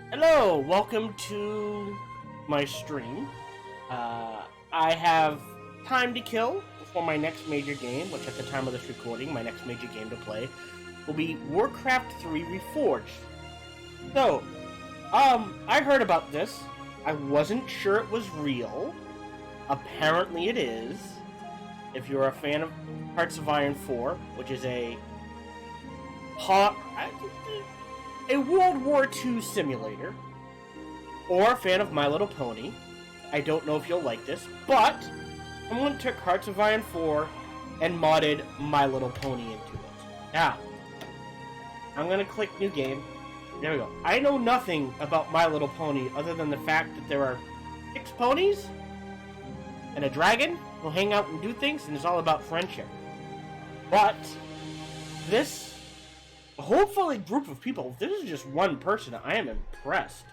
Hello, welcome to my stream. I have time to kill before my next major game, which at the time of this recording, my next major game to play, will be Warcraft 3 Reforged. So, I heard about this. I wasn't sure it was real. Apparently it is. If you're a fan of Hearts of Iron 4, which is a World War II simulator, or a fan of My Little Pony. I don't know if you'll like this, but someone took Hearts of Iron 4 and modded My Little Pony into it. Now, I'm gonna click New Game. There we go. I know nothing about My Little Pony other than the fact that there are 6 ponies and a dragon who hang out and do things, and it's all about friendship. But this hopefully group of people, if this is just one person, I am impressed.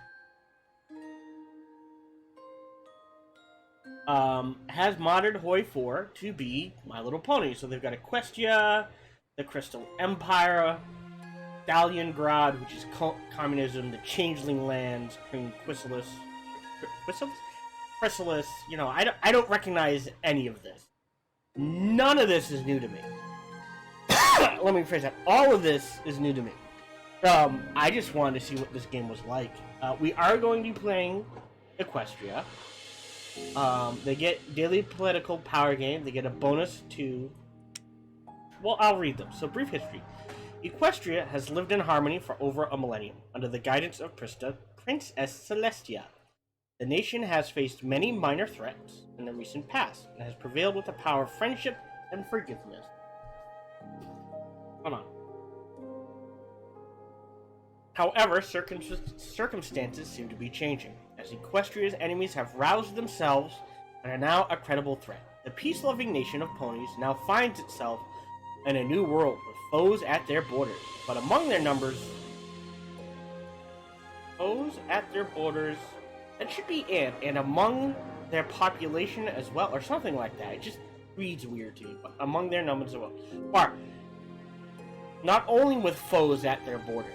Has modded HOI4 to be My Little Pony. So they've got Equestria, the Crystal Empire, Stalingrad, which is communism, the Changeling Lands, Chrysalis, you know, I don't recognize any of this. None of this is new to me. Let me rephrase that. All of this is new to me. I just wanted to see what this game was like. We are going to be playing Equestria. They get daily political power gain. They get a bonus to... Well, I'll read them. So, brief history. Equestria has lived in harmony for over a millennium, under the guidance of Princess Celestia. The nation has faced many minor threats in the recent past, and has prevailed with the power of friendship and forgiveness. Hold on. However, circumstances seem to be changing, as Equestria's enemies have roused themselves and are now a credible threat. The peace-loving nation of ponies now finds itself in a new world with foes at their borders, but among their numbers... Foes at their borders... That should be it, and among their population as well, or something like that. It just reads weird to me, but among their numbers as well. Or, not only with foes at their borders,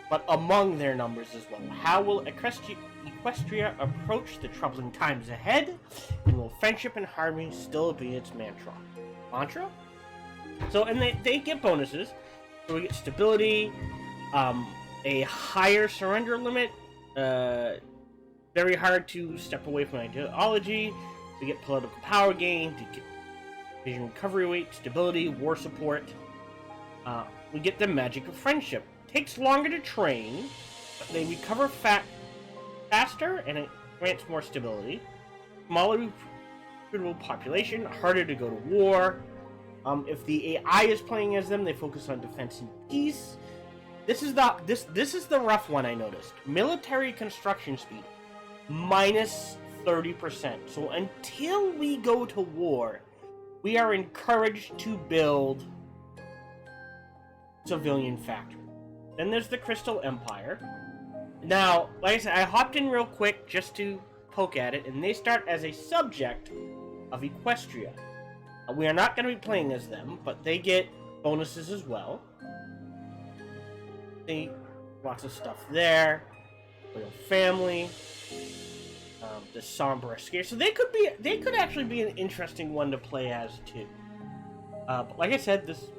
but among their numbers as well. How will Equestria approach the troubling times ahead? And will friendship and harmony still be its mantra? Mantra? So, and they get bonuses. So we get stability, a higher surrender limit, very hard to step away from ideology. We get political power gain, vision recovery rate, stability, war support. We get the magic of friendship. Takes longer to train, but they recover faster, and it grants more stability. Smaller recruitable population, harder to go to war. If the AI is playing as them, they focus on defense and peace. This is the rough one I noticed. Military construction speed, minus 30%. So until we go to war, we are encouraged to build civilian factories. Then there's the Crystal Empire. Now, like I said, I hopped in real quick just to poke at it, and they start as a subject of Equestria. We are not going to be playing as them, but they get bonuses as well. Lots of stuff there. Royal family. The somber escape. So they could actually be an interesting one to play as too. But like I said, this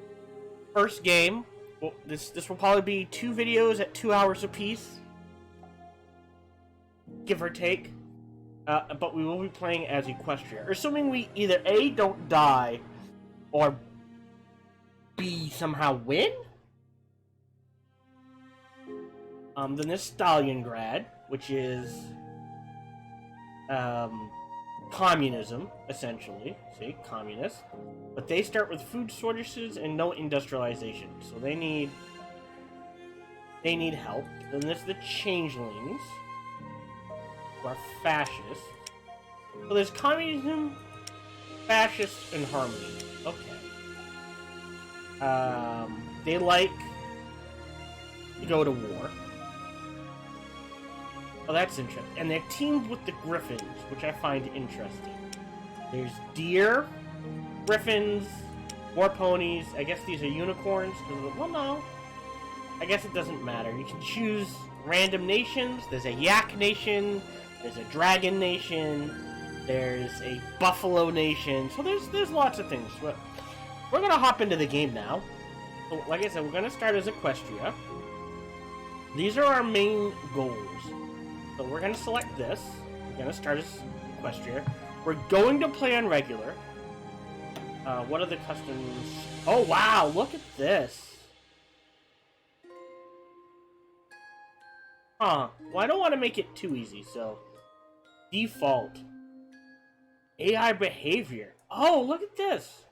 first game, well, this will probably be 2 videos at 2 hours apiece, give or take. But we will be playing as Equestria, assuming we either A, don't die, or B, somehow win. Then there's Stalingrad, which is communism, essentially. See, communist. But they start with food shortages and no industrialization, so they need help. Then there's the Changelings, who are fascists. So there's communism, fascists, and harmony. Okay. They like to go to war. Oh, that's interesting. And they're teamed with the Griffins, which I find interesting. There's deer, Griffins, war ponies. I guess these are unicorns. Well, no. I guess it doesn't matter. You can choose random nations. There's a yak nation. There's a dragon nation. There's a buffalo nation. So there's lots of things. But we're gonna hop into the game now. So, like I said, we're gonna start as Equestria. These are our main goals. So we're gonna select this. We're gonna start as Equestria. We're going to play on regular. What are the customs? Oh wow! Look at this. Huh. Well, I don't want to make it too easy, so default AI behavior. Oh, look at this.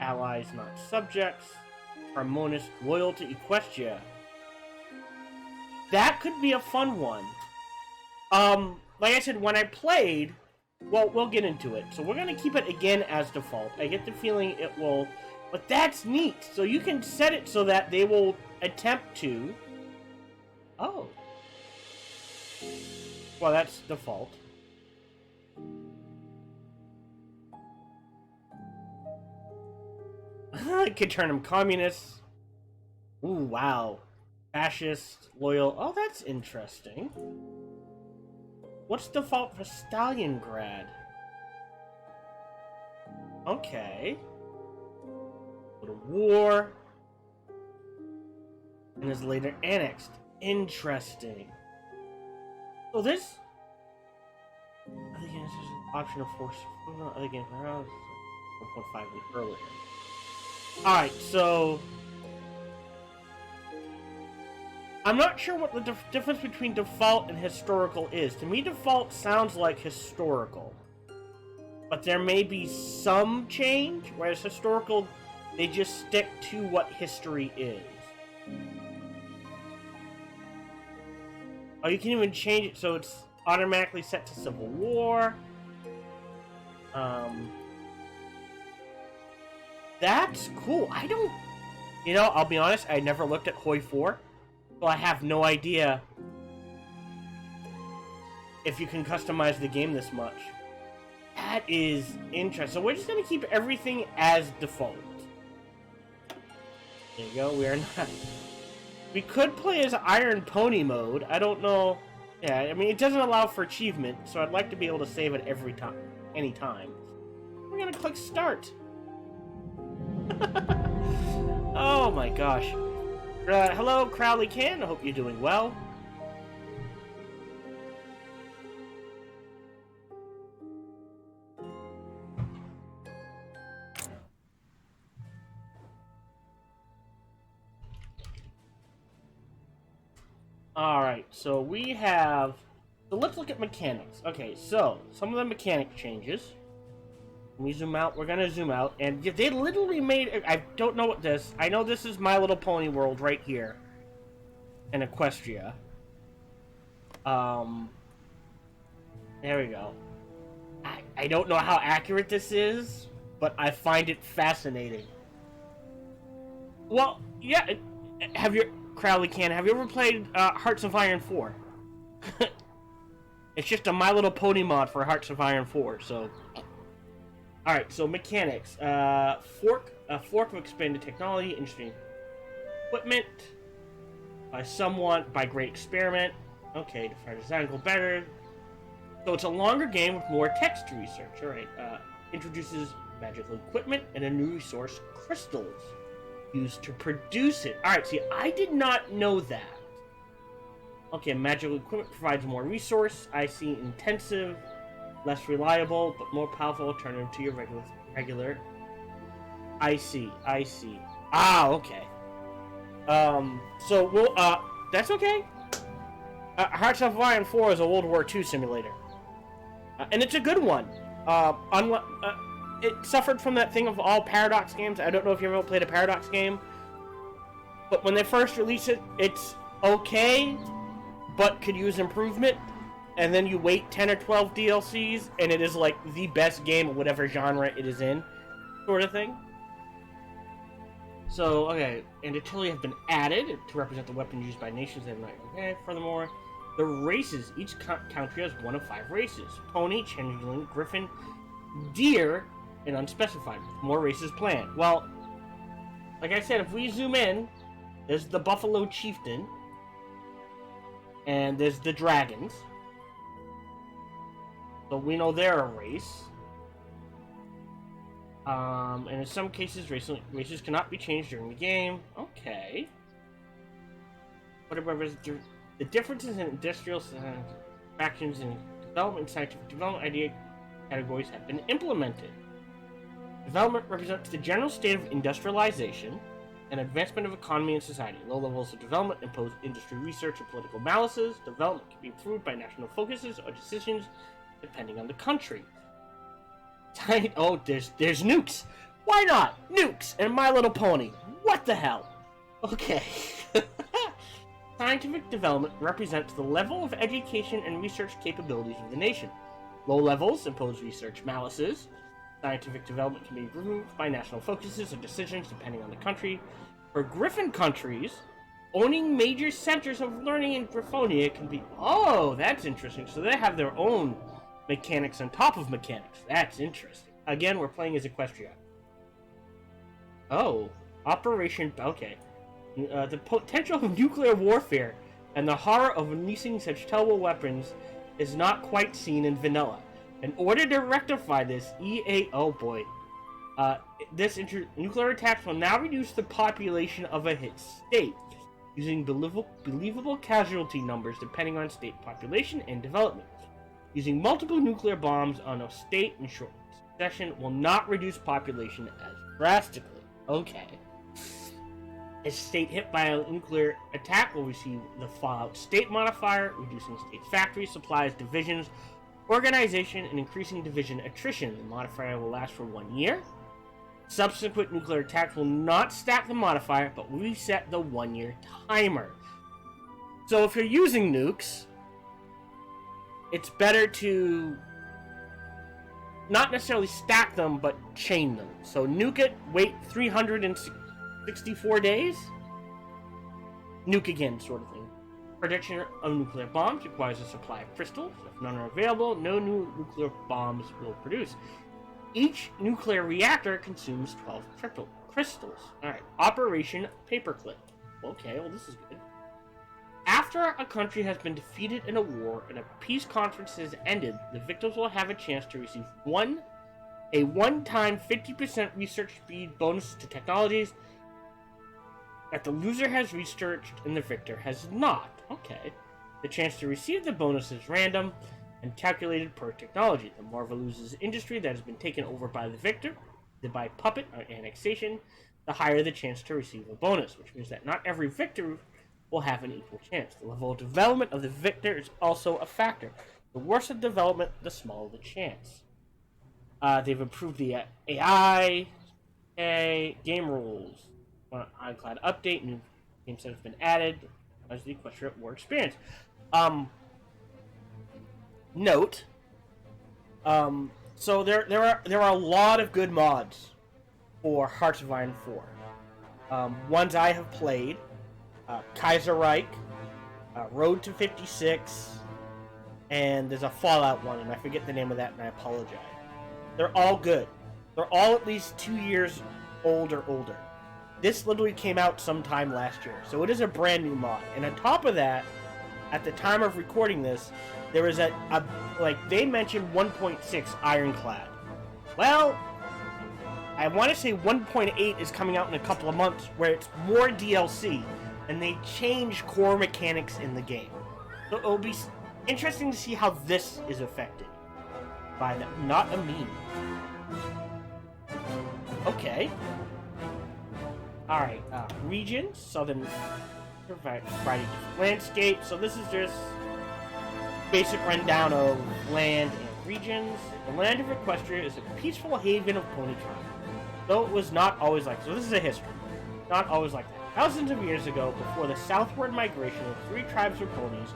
Allies, not subjects. Harmonious, loyal to Equestria. That could be a fun one. Like I said, when I played, well, we'll get into it. So we're gonna keep it again as default. I get the feeling it will, but that's neat. So you can set it so that they will attempt to. Oh. Well, that's default. I could turn them communists. Ooh, wow. Fascist, loyal. Oh, that's interesting. What's default for Stalingrad? Okay. Go to war. And is later annexed. Interesting. So this... Other games, there's an option of force. Other games, 1.5 earlier. Alright, so... I'm not sure what the difference between default and historical is. To me, default sounds like historical. But there may be some change, whereas historical, they just stick to what history is. Oh, you can even change it so it's automatically set to Civil War. That's cool. I don't... You know, I'll be honest, I never looked at HOI4. So I have no idea if you can customize the game this much. That is interesting. So we're just going to keep everything as default. There you go. We are not... We could play as Iron Pony mode. I don't know. Yeah, I mean, it doesn't allow for achievement, so I'd like to be able to save it every time. Anytime. We're going to click Start. Oh my gosh. Hello, Crowley Can. I hope you're doing well. Alright, so we have... So let's look at mechanics. Okay, so, some of the mechanic changes. Let me zoom out. We're gonna zoom out. And they literally made... I don't know what this... I know this is My Little Pony World right here. In Equestria. There we go. I don't know how accurate this is, but I find it fascinating. Well, yeah. Have you... Crowley Can, have you ever played Hearts of Iron 4? It's just a My Little Pony mod for Hearts of Iron 4, so... Alright, so mechanics. Fork of expanded technology, interesting equipment. By great experiment. Okay, to design go better. So it's a longer game with more text to research. Alright, introduces magical equipment and a new resource, crystals, used to produce it. Alright, see, I did not know that. Okay, magical equipment provides more resource. I see intensive. Less reliable, but more powerful alternative to your regular. I see. Ah, okay. So we'll, that's okay. Hearts of Iron 4 is a World War II simulator. And it's a good one. It suffered from that thing of all Paradox games. I don't know if you ever played a Paradox game. But when they first released it, it's okay, but could use improvement. And then you wait 10 or 12 DLCs, and it is like the best game of whatever genre it is in, sort of thing. So, okay, and artillery have been added to represent the weapons used by nations. Okay, furthermore, the races. Each country has one of 5 races. Pony, changeling, griffin, deer, and unspecified, with more races planned. Well, like I said, if we zoom in, there's the Buffalo Chieftain, and there's the Dragons. So we know they're a race. And in some cases, races cannot be changed during the game. Okay. Whatever the differences in industrial factions and development, scientific development idea categories have been implemented. Development represents the general state of industrialization and advancement of economy and society. Low levels of development impose industry research and political malices. Development can be improved by national focuses or decisions depending on the country. Oh, there's nukes. Why not? Nukes and My Little Pony. What the hell? Okay. Scientific development represents the level of education and research capabilities of the nation. Low levels impose research malices. Scientific development can be improved by national focuses or decisions depending on the country. For Griffin countries, owning major centers of learning in Griffonia can be... Oh, that's interesting. So they have their own mechanics on top of mechanics. That's interesting. Again, we're playing as Equestria. Oh, Operation... Okay. The potential of nuclear warfare and the horror of releasing such terrible weapons is not quite seen in vanilla. In order to rectify this, EA... Oh boy. Nuclear attacks will now reduce the population of a hit state, using believable casualty numbers depending on state population and development. Using multiple nuclear bombs on a state in short succession will not reduce population as drastically. Okay. A state hit by a nuclear attack will receive the Fallout State modifier, reducing state factories, supplies, divisions, organization, and increasing division attrition. The modifier will last for 1 year. Subsequent nuclear attacks will not stack the modifier, but will reset the 1-year timer. So if you're using nukes, it's better to not necessarily stack them, but chain them. So nuke it, wait 364 days, nuke again, sort of thing. Production of nuclear bombs requires a supply of crystals. If none are available, no new nuclear bombs will produce. Each nuclear reactor consumes 12 crystals. Alright, Operation Paperclip. Okay, well this is good. After a country has been defeated in a war and a peace conference has ended, the victors will have a chance to receive a one-time 50% research speed bonus to technologies that the loser has researched and the victor has not. Okay. The chance to receive the bonus is random and calculated per technology. The more of a loser's industry that has been taken over by the victor, either by puppet or annexation, the higher the chance to receive a bonus, which means that not every victor will have an equal chance. The level of development of the victor is also a factor. The worse the development, the smaller the chance. They've improved the AI, game rules. iCloud update, new game set has been added as the Equestria War experience. Note. So there are a lot of good mods for Hearts of Iron 4. Ones I have played: Kaiserreich, Road to 56, and there's a Fallout one, and I forget the name of that, and I apologize. They're all good. They're all at least 2 years old or older. This literally came out sometime last year, so it is a brand new mod. And on top of that, at the time of recording this, there was they mentioned 1.6 Ironclad. Well, I want to say 1.8 is coming out in a couple of months, where it's more DLC, and they change core mechanics in the game. So it'll be interesting to see how this is affected by that. Not a meme. Okay. Alright, regions, southern variety of landscape. So this is just basic rundown of land and regions. The land of Equestria is a peaceful haven of pony tribes, though it was not always like so. This is a history. Not always like that. Thousands of years ago, before the southward migration of 3 tribes of ponies,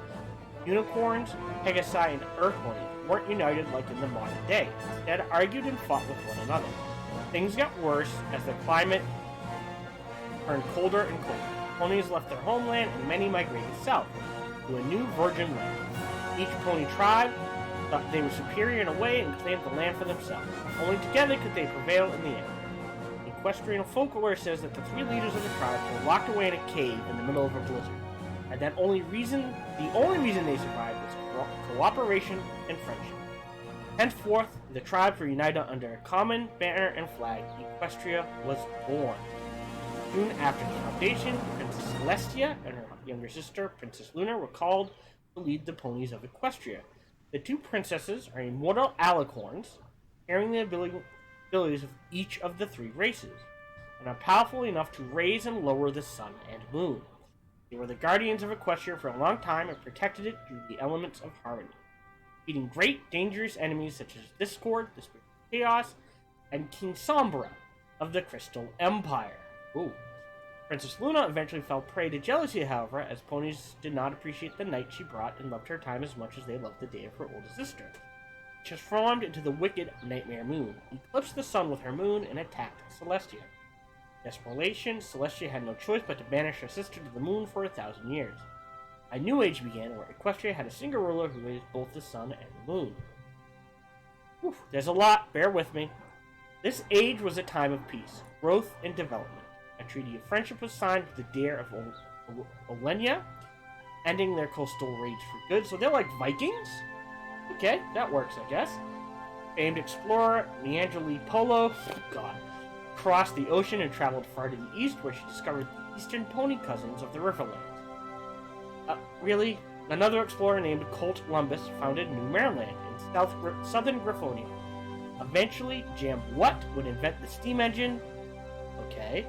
unicorns, pegasi, and earth ponies weren't united like in the modern day. Instead, argued and fought with one another. Things got worse as the climate turned colder and colder. Ponies left their homeland and many migrated south to a new virgin land. Each pony tribe thought they were superior in a way and claimed the land for themselves. Only together could they prevail in the end. Equestrian folklore says that the three leaders of the tribe were locked away in a cave in the middle of a blizzard, and that the only reason they survived was cooperation and friendship. Henceforth, the tribes were united under a common banner and flag. Equestria was born. Soon after the foundation, Princess Celestia and her younger sister, Princess Luna, were called to lead the ponies of Equestria. The two princesses are immortal alicorns, carrying the abilities of each of the three races, and are powerful enough to raise and lower the sun and moon. They were the guardians of Equestria for a long time and protected it through the elements of harmony, defeating great, dangerous enemies such as Discord, the Spirit of Chaos, and King Sombra of the Crystal Empire. Ooh. Princess Luna eventually fell prey to jealousy, however, as ponies did not appreciate the knight she brought and loved her time as much as they loved the day of her older sister. She transformed into the wicked Nightmare Moon, eclipsed the sun with her moon, and attacked Celestia. In desperation, Celestia had no choice but to banish her sister to the moon for 1,000 years. A new age began where Equestria had a single ruler who raised both the sun and the moon. Whew, there's a lot, bear with me. This age was a time of peace, growth, and development. A treaty of friendship was signed with the Dare of Olenia, ending their coastal raids for good. So they're like Vikings? Okay, that works, I guess. Famed explorer Leandro Polo, crossed the ocean and traveled far to the east, where she discovered the eastern pony cousins of the Riverlands. Really? Another explorer named Colt Lumbus founded New Maryland in southern Griffonia. Eventually, Jam What would invent the steam engine. Okay.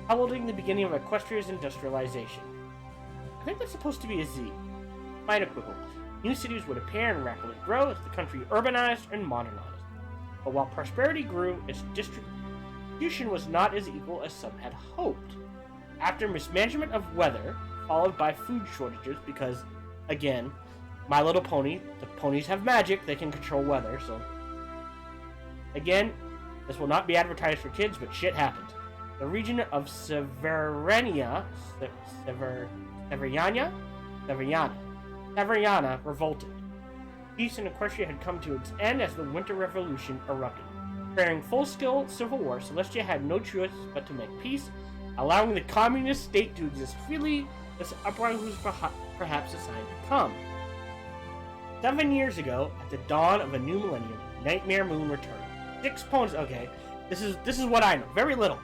Heralding the beginning of Equestria's industrialization. I think that's supposed to be a Z. Might equivalent. New cities would appear and rapidly grow as the country urbanized and modernized. But while prosperity grew, its distribution was not as equal as some had hoped. After mismanagement of weather, followed by food shortages, because, again, My Little Pony, the ponies have magic, they can control weather, so... Again, this will not be advertised for kids, but shit happens. The region of Severiana revolted. Peace in Equestria had come to its end as the Winter Revolution erupted. Fearing full-scale civil war, Celestia had no choice but to make peace, allowing the communist state to exist freely. This uprising was perhaps a sign to come. 7 years ago, at the dawn of a new millennium, Nightmare Moon returned. 6 ponies. Okay, this is what I know. Very little.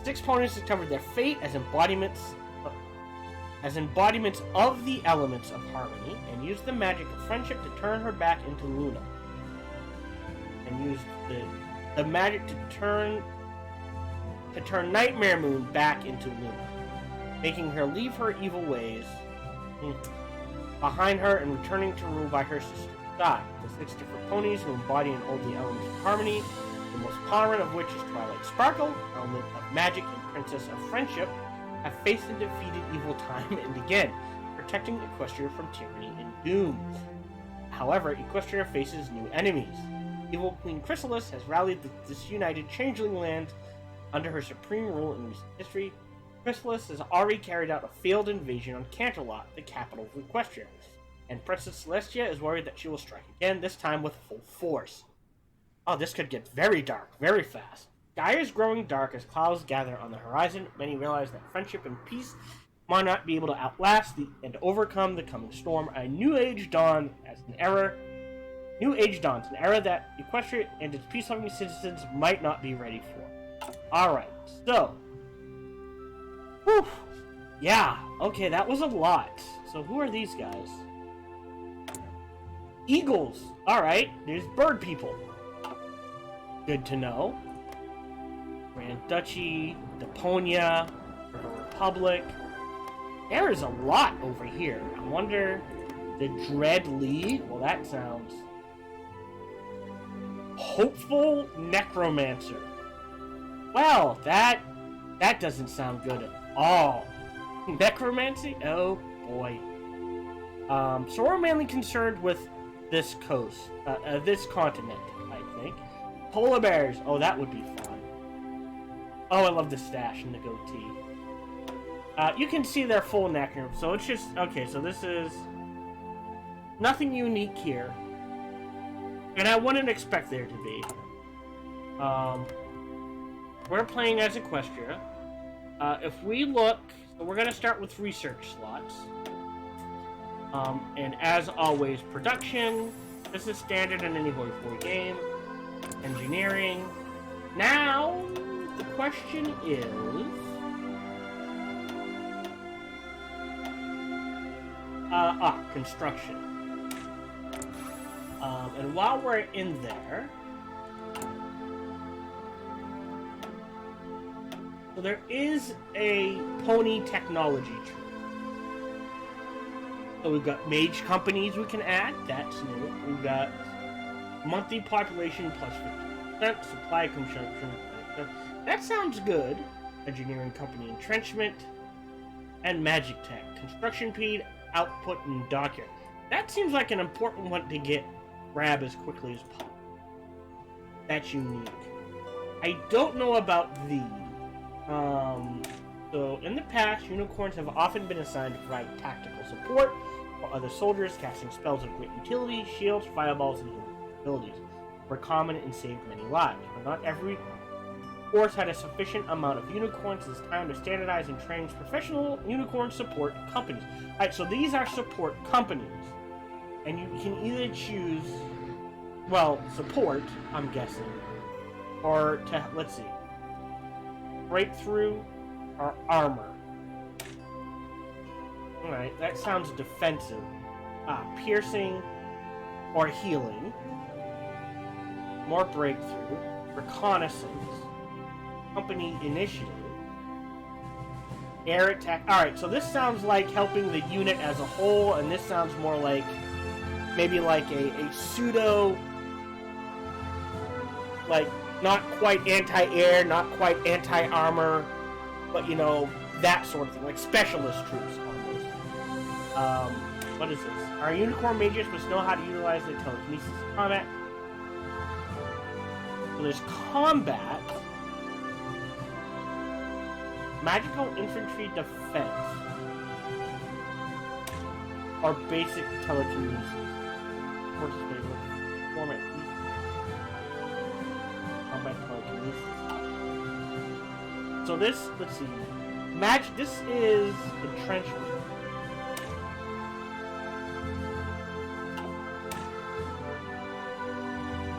6 ponies discovered their fate as embodiments of the elements of harmony, and used the magic of friendship to turn her back into Luna. And used the magic to turn Nightmare Moon back into Luna, making her leave her evil ways behind her and returning to rule by her sister's side. The 6 different ponies who embody and hold the elements of harmony, the most prominent of which is Twilight Sparkle, element of magic and princess of friendship, have faced and defeated evil time and again, protecting Equestria from tyranny and doom. However, Equestria faces new enemies. Evil Queen Chrysalis has rallied the disunited changeling land under her supreme rule in recent history. Chrysalis has already carried out a failed invasion on Canterlot, the capital of Equestria, and Princess Celestia is worried that she will strike again, this time with full force. Oh, this could get very dark, very fast. Sky is growing dark as clouds gather on the horizon. Many realize that friendship and peace might not be able to outlast and overcome the coming storm. A new age dawns, an era that Equestria and its peace-loving citizens might not be ready for. Alright, so... Whew. Yeah, okay, that was a lot. So who are these guys? Eagles! Alright, there's bird people. Good to know. Grand Duchy, Deponia, River Republic. There is a lot over here. I wonder... The Dread League? Well, that sounds... Hopeful Necromancer. Well, that doesn't sound good at all. Necromancy? Oh, boy. So we're mainly concerned with this coast. This continent, I think. Polar bears. Oh, that would be fun. Oh, I love the stash and the goatee. You can see their full neck here. So it's just... Okay, so this is... Nothing unique here. And I wouldn't expect there to be. we're playing as Equestria. If we look, so we're going to start with research slots. And as always, production. This is standard in any HOI4 game. Engineering. Now, the question is... construction. And while we're in there... So there is a pony technology tree. So we've got mage companies we can add. That's new. We've got monthly population plus 50%, supply consumption. That sounds good. Engineering company entrenchment, and magic tech. Construction speed, output, and dockyard. That seems like an important one to grab as quickly as possible. That's unique. I don't know about these. So in the past, unicorns have often been assigned to provide tactical support for other soldiers, casting spells of great utility, shields, fireballs, and healing abilities were common and saved many lives. But not every force had a sufficient amount of unicorns. It's time to standardize and train professional unicorn support companies. Alright, so these are support companies. And you can either choose, well, support, I'm guessing, or to, let's see, breakthrough or armor. Alright, that sounds defensive. Piercing or healing. More breakthrough. Reconnaissance. Company initiative. Air attack. Alright, so this sounds like helping the unit as a whole, and this sounds more like maybe like a pseudo, like not quite anti-air, not quite anti-armor, but you know, that sort of thing, like specialist troops almost. What is this? Our unicorn mages must know how to utilize their telekinesis in combat. So there's combat, magical infantry defense, or basic telekinesis. Forces basic format. Combat telekinesis. So this, let's see, this is entrenchment.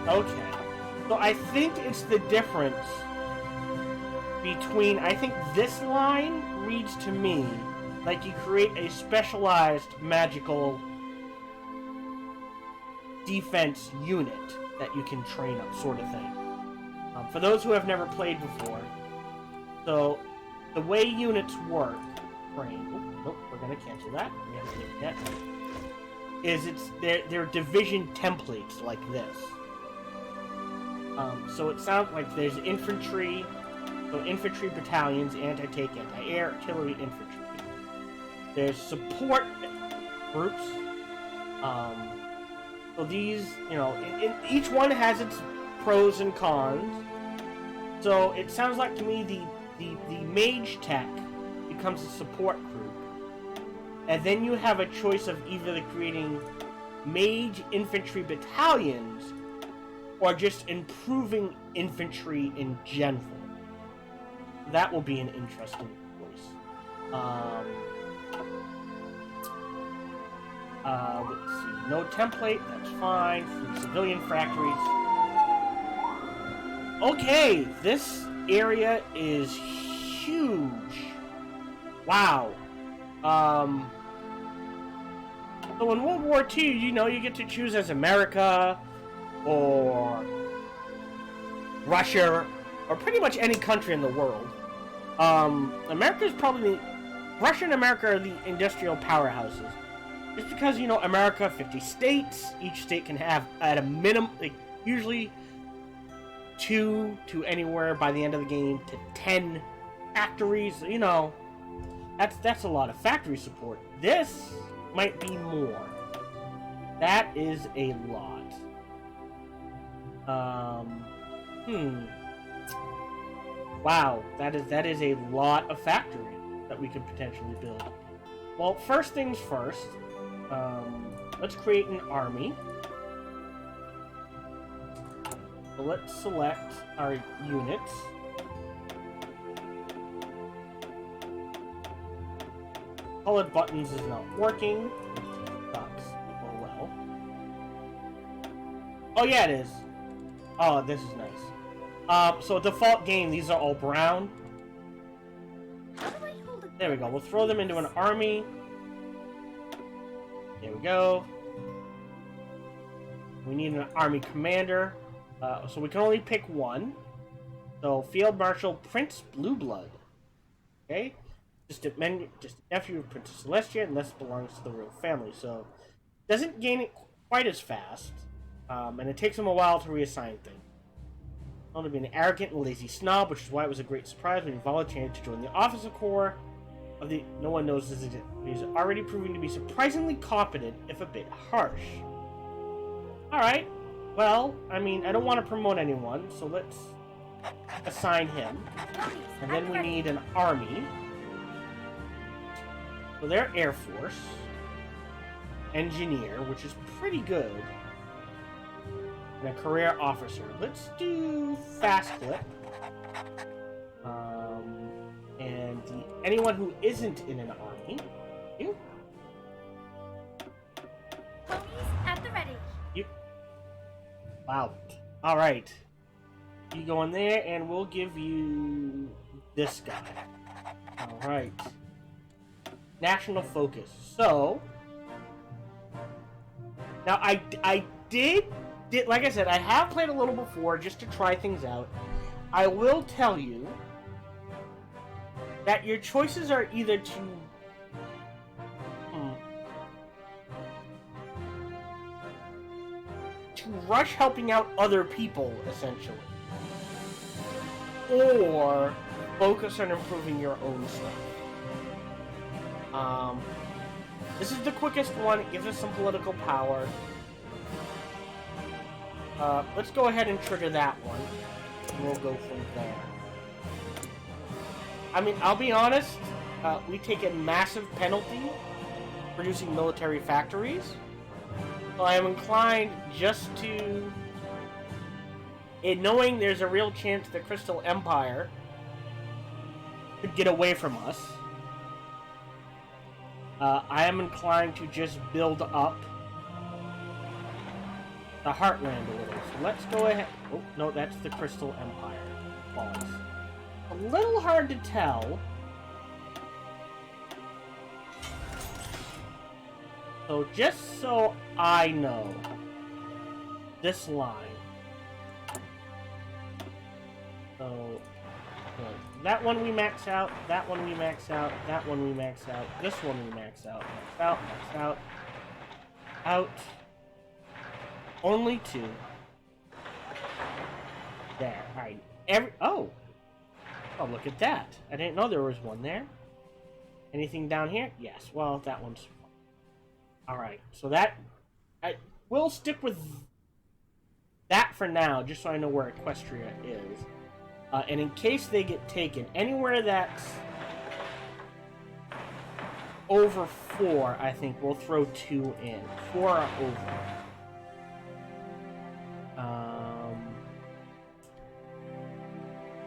Okay, so I think it's the difference between, I think this line reads to me like you create a specialized magical defense unit that you can train up, sort of thing. For those who have never played before, so the way units work, nope, we're gonna cancel that. We haven't done it yet. Is they're division templates like this. So it sounds like there's infantry, so infantry battalions, anti-tank, anti-air, artillery, infantry. There's support groups. So these, you know, each one has its pros and cons. So it sounds like to me the mage tech becomes a support group. And then you have a choice of either creating mage infantry battalions or just improving infantry in general. That will be an interesting choice. Let's see. No template, that's fine. Free civilian factories. Okay, this area is huge. Wow. So in World War II, you know, you get to choose as America, or Russia, or pretty much any country in the world. America's probably... Russia and America are the industrial powerhouses. Just because, you know, America, 50 states, each state can have, at a minimum, like, usually 2 to anywhere by the end of the game to 10 factories. You know, that's a lot of factory support. This might be more. That is a lot. Wow, that is a lot of factory that we could potentially build. Well, first things first, let's create an army. So let's select our units. Colored buttons is not working. Sucks. Oh well. Oh yeah, it is. Oh, this is nice. So default game, these are all brown. There we go. We'll throw them into an army. There we go. We need an army commander. So we can only pick one. So Field Marshal Prince Blueblood. Okay? Just a nephew of Princess Celestia, and thus belongs to the royal family. So doesn't gain it quite as fast. And it takes him a while to reassign things. Known to be an arrogant and lazy snob, which is why it was a great surprise when he volunteered to join the officer corps of the... No one knows this exists. He's already proving to be surprisingly competent, if a bit harsh. Alright. Well, I mean, I don't want to promote anyone, so let's assign him. And then we need an army. So they're Air Force. Engineer, which is pretty good. And a career officer. Let's do fast clip. And anyone who isn't in an army. You. Ponies at the ready. You. Wow. All right. You go in there, and we'll give you this guy. All right. National focus. So now I did like I said, I have played a little before just to try things out. I will tell you that your choices are either to rush helping out other people, essentially, or focus on improving your own stuff. This is the quickest one. It gives us some political power. Let's go ahead and trigger that one. And we'll go from there. I mean, I'll be honest. We take a massive penalty producing military factories. So I am inclined just to... knowing there's a real chance the Crystal Empire could get away from us. I am inclined to just build up the Heartland a little. So let's go ahead... Oh, no, that's the Crystal Empire. Balls. A little hard to tell. So just so I know, this line. So... that one we max out, that one we max out, that one we max out, this one we max out, max out, out. Only two. There, alright. Oh! Oh, look at that. I didn't know there was one there. Anything down here? Yes, well, that one's... Alright, so that... we'll stick with that for now, just so I know where Equestria is. And in case they get taken, anywhere that's over 4, I think we'll throw 2 in. 4 are over.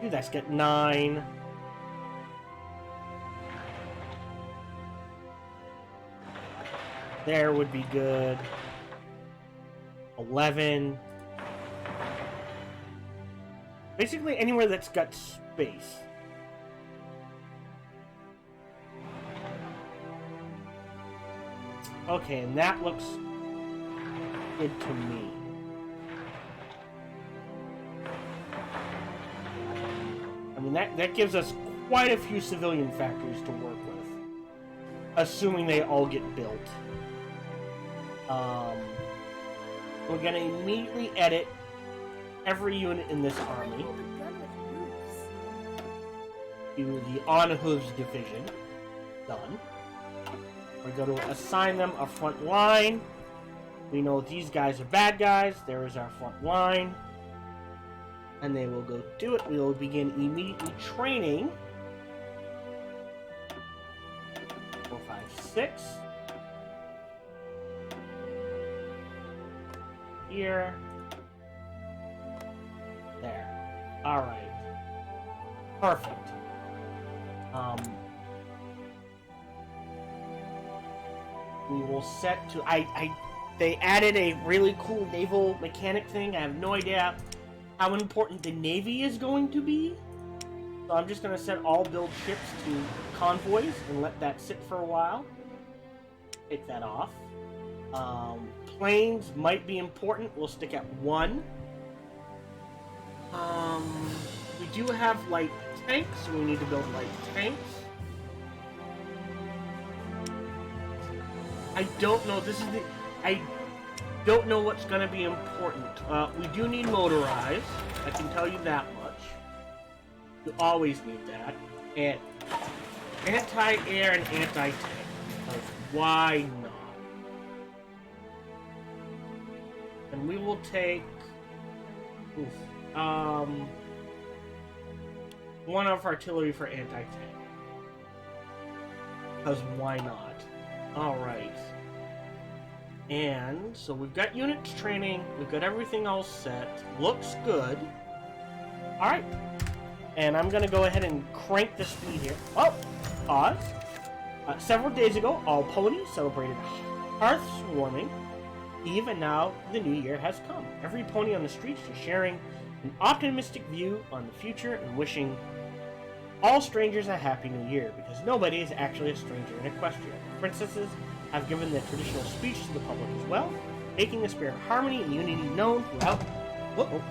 Dude, that's get 9. There would be good. 11. Basically anywhere that's got space. Okay, and that looks good to me. I mean, that gives us quite a few civilian factories to work with. Assuming they all get built. We're gonna immediately edit every unit in this army to the On Hooves division. Done. We're going to assign them a front line. We know these guys are bad guys. There is our front line. And they will go do it. We will begin immediately training. 4, 5, 6. Here. There. Alright. Perfect. We will set to... They added a really cool naval mechanic thing. I have no idea how important the Navy is going to be. So I'm just going to set all build ships to convoys and let that sit for a while. Take that off. Planes might be important. We'll stick at 1. We do have light tanks, so we need to build light tanks. I don't know. I don't know what's going to be important. We do need motorized. I can tell you that much. You always need that. And anti-air and anti-tank. Because why not? And we will take... one of artillery for anti-tank. Because why not? Alright. And so we've got units training, we've got everything all set. Looks good. Alright. And I'm gonna go ahead and crank the speed here. Oh! Pause. Several days ago, all ponies celebrated Hearthwarming Eve, and now the new year has come. Every pony on the streets is sharing an optimistic view on the future and wishing all strangers a happy new year, because nobody is actually a stranger in Equestria. Princesses have given their traditional speech to the public as well, making the spirit of harmony and unity known throughout... Uh-oh.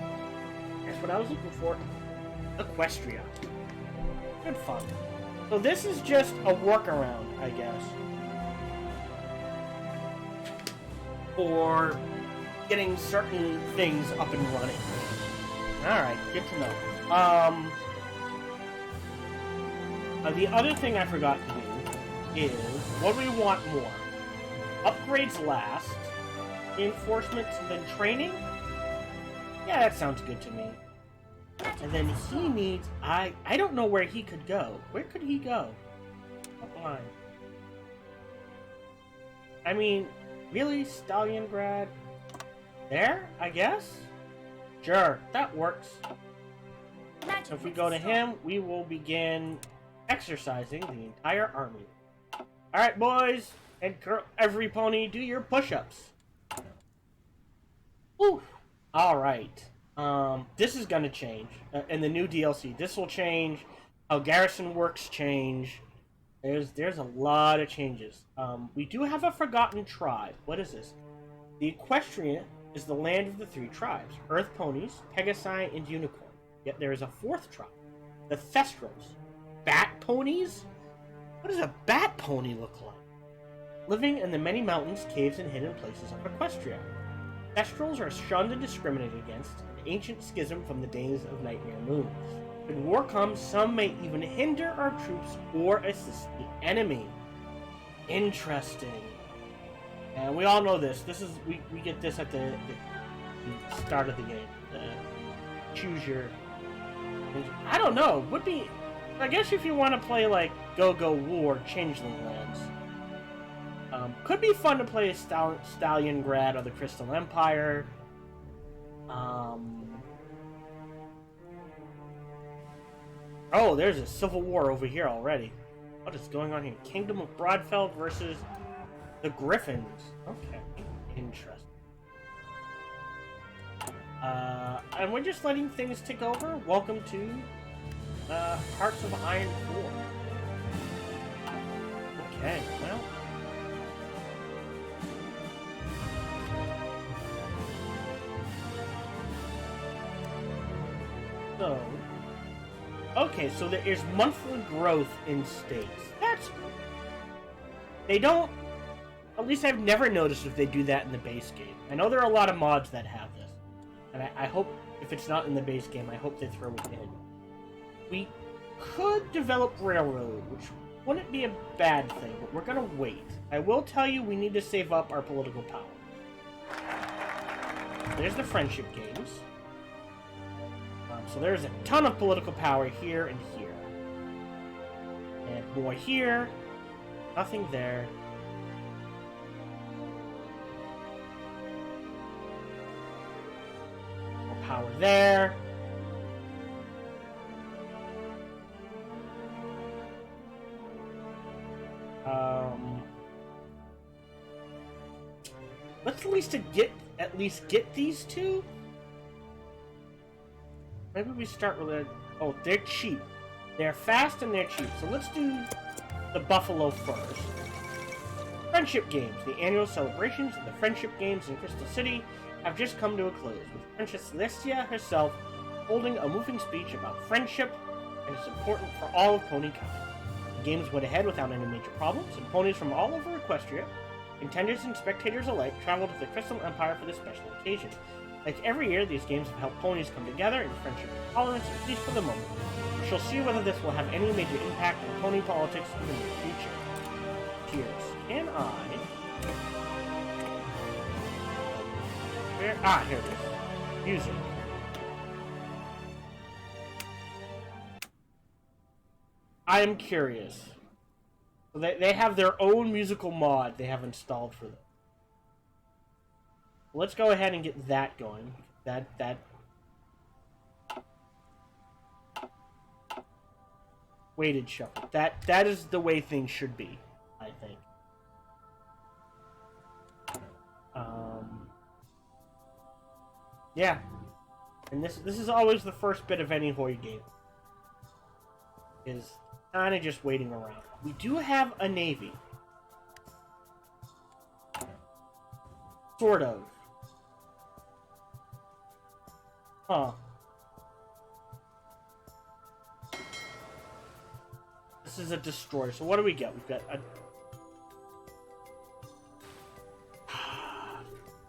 That's what I was looking for. Equestria. Good fun. So this is just a workaround, I guess, for getting certain things up and running. Alright, good to know. The other thing I forgot to do is, what do we want more? Upgrades last, reinforcements, and then training? Yeah, that sounds good to me. And then he needs... I don't know where he could go. Where could he go? Come on. I mean, really? Stalingrad? There, I guess? Sure, that works. So if we go to him, we will begin exercising the entire army. Alright, boys and every pony, do your push-ups. Woo! Alright. This is gonna change. In the new DLC, this will change how garrison works change. There's a lot of changes. We do have a forgotten tribe. What is this? The Equestria is the land of the 3 tribes. Earth ponies, Pegasi, and Unicorn. Yet there is a 4th tribe. The Thestrals. Bat ponies? What does a bat pony look like? Living in the many mountains, caves, and hidden places of Equestria. Thestrals are shunned and discriminated against, an ancient schism from the days of Nightmare Moon. When war comes, some may even hinder our troops or assist the enemy. Interesting. And we all know this. This is we get this at the start of the game. Choose your... I don't know. Would be... I guess if you want to play like Go-Go War, Changeling Lands. Could be fun to play as Stalingrad or the Crystal Empire. Oh, there's a civil war over here already. What is going on here? Kingdom of Broadfeld versus the Griffins. Okay, interesting. And we're just letting things tick over. Welcome to Hearts of Iron 4. Okay, well. So, okay, so there is monthly growth in states. That's good. They don't, at least I've never noticed if they do that in the base game. I know there are a lot of mods that have this. And I hope, if it's not in the base game, I hope they throw it in. We could develop railroad, which wouldn't be a bad thing, but we're gonna wait. I will tell you we need to save up our political power. There's the friendship games. So there's a ton of political power here and here. And more here. Nothing there. More power there. Let's at least get these two. Maybe we start with a... Oh, they're cheap. They're fast and they're cheap. So let's do the Buffalo first. Friendship Games. The annual celebrations of the Friendship Games in Crystal City have just come to a close, with Princess Celestia herself holding a moving speech about friendship and its importance for all of pony kind. The games went ahead without any major problems, and ponies from all over Equestria, contenders and spectators alike, traveled to the Crystal Empire for this special occasion. Like every year, these games have helped ponies come together in friendship and tolerance, at least for the moment. We shall see whether this will have any major impact on pony politics in the near future. Cheers. Can I... Where? Ah, here it is. Music. I am curious. They have their own musical mod they have installed for them. Let's go ahead and get that going. That weighted shuffle. That is the way things should be, I think. Yeah. And this is always the first bit of any HOI game. Is kind of just waiting around. We do have a navy. Sort of. Huh. This is a destroyer. So what do we get? We've got a...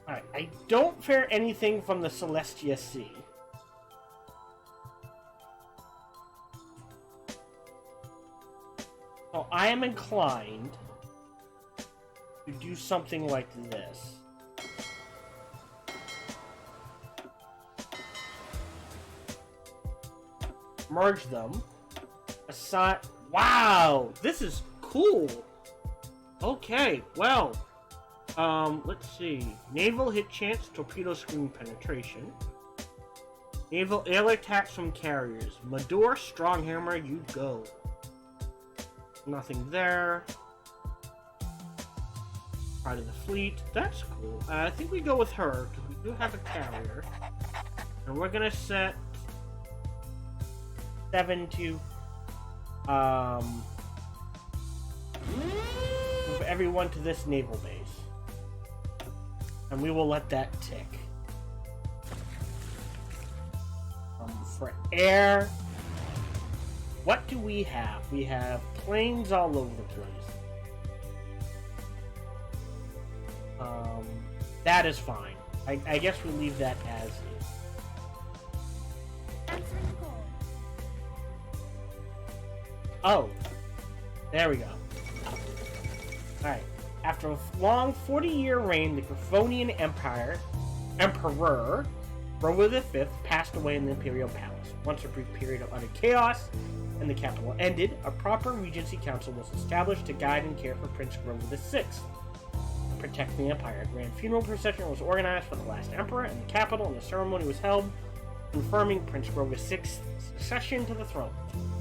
Alright, I don't fare anything from the Celestia Sea. So I am inclined to do something like this. Merge them. Aside. Wow, this is cool. Okay, well, let's see. Naval hit chance, torpedo screen penetration. Naval air attacks from carriers. Mador, strong hammer, you go. Nothing there. Part of the fleet. That's cool. I think we go with her because we do have a carrier, and we're gonna set 7 to move everyone to this naval base, and we will let that tick. For air, what do we have? We have planes all over the place. That is fine. I guess we leave that as is. Answering call. Oh, there we go. Alright. After a long 40-year reign, the Griffonian Emperor, Robo V, passed away in the Imperial Palace. Once a brief period of utter chaos and the capital ended, a proper Regency Council was established to guide and care for Prince Grover VI and protect the Empire. A grand funeral procession was organized for the last Emperor in the capital, and the ceremony was held confirming Prince Grover VI's succession to the throne.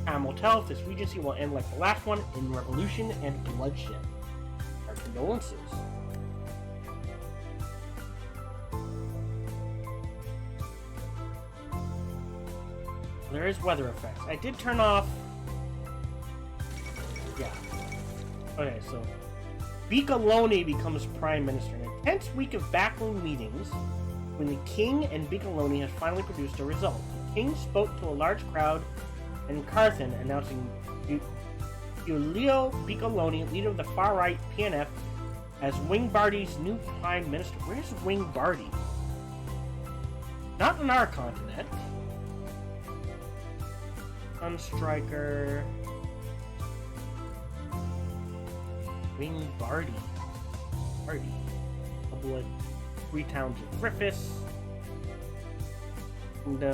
Time will tell if this Regency will end like the last one in revolution and bloodshed. Our condolences. There is weather effects. I did turn off... Yeah. Okay, so... Biccolone becomes Prime Minister. In a tense week of backroom meetings, when the King and Biccolone has finally produced a result. The King spoke to a large crowd in Carthan, announcing Giulio Biccolone, leader of the far-right PNF, as Wingbardy's new Prime Minister. Where's Wingbardy? Not on our continent. Sunstriker. Wingbardy. Bardy. Public. 3 towns of Griffiths. And,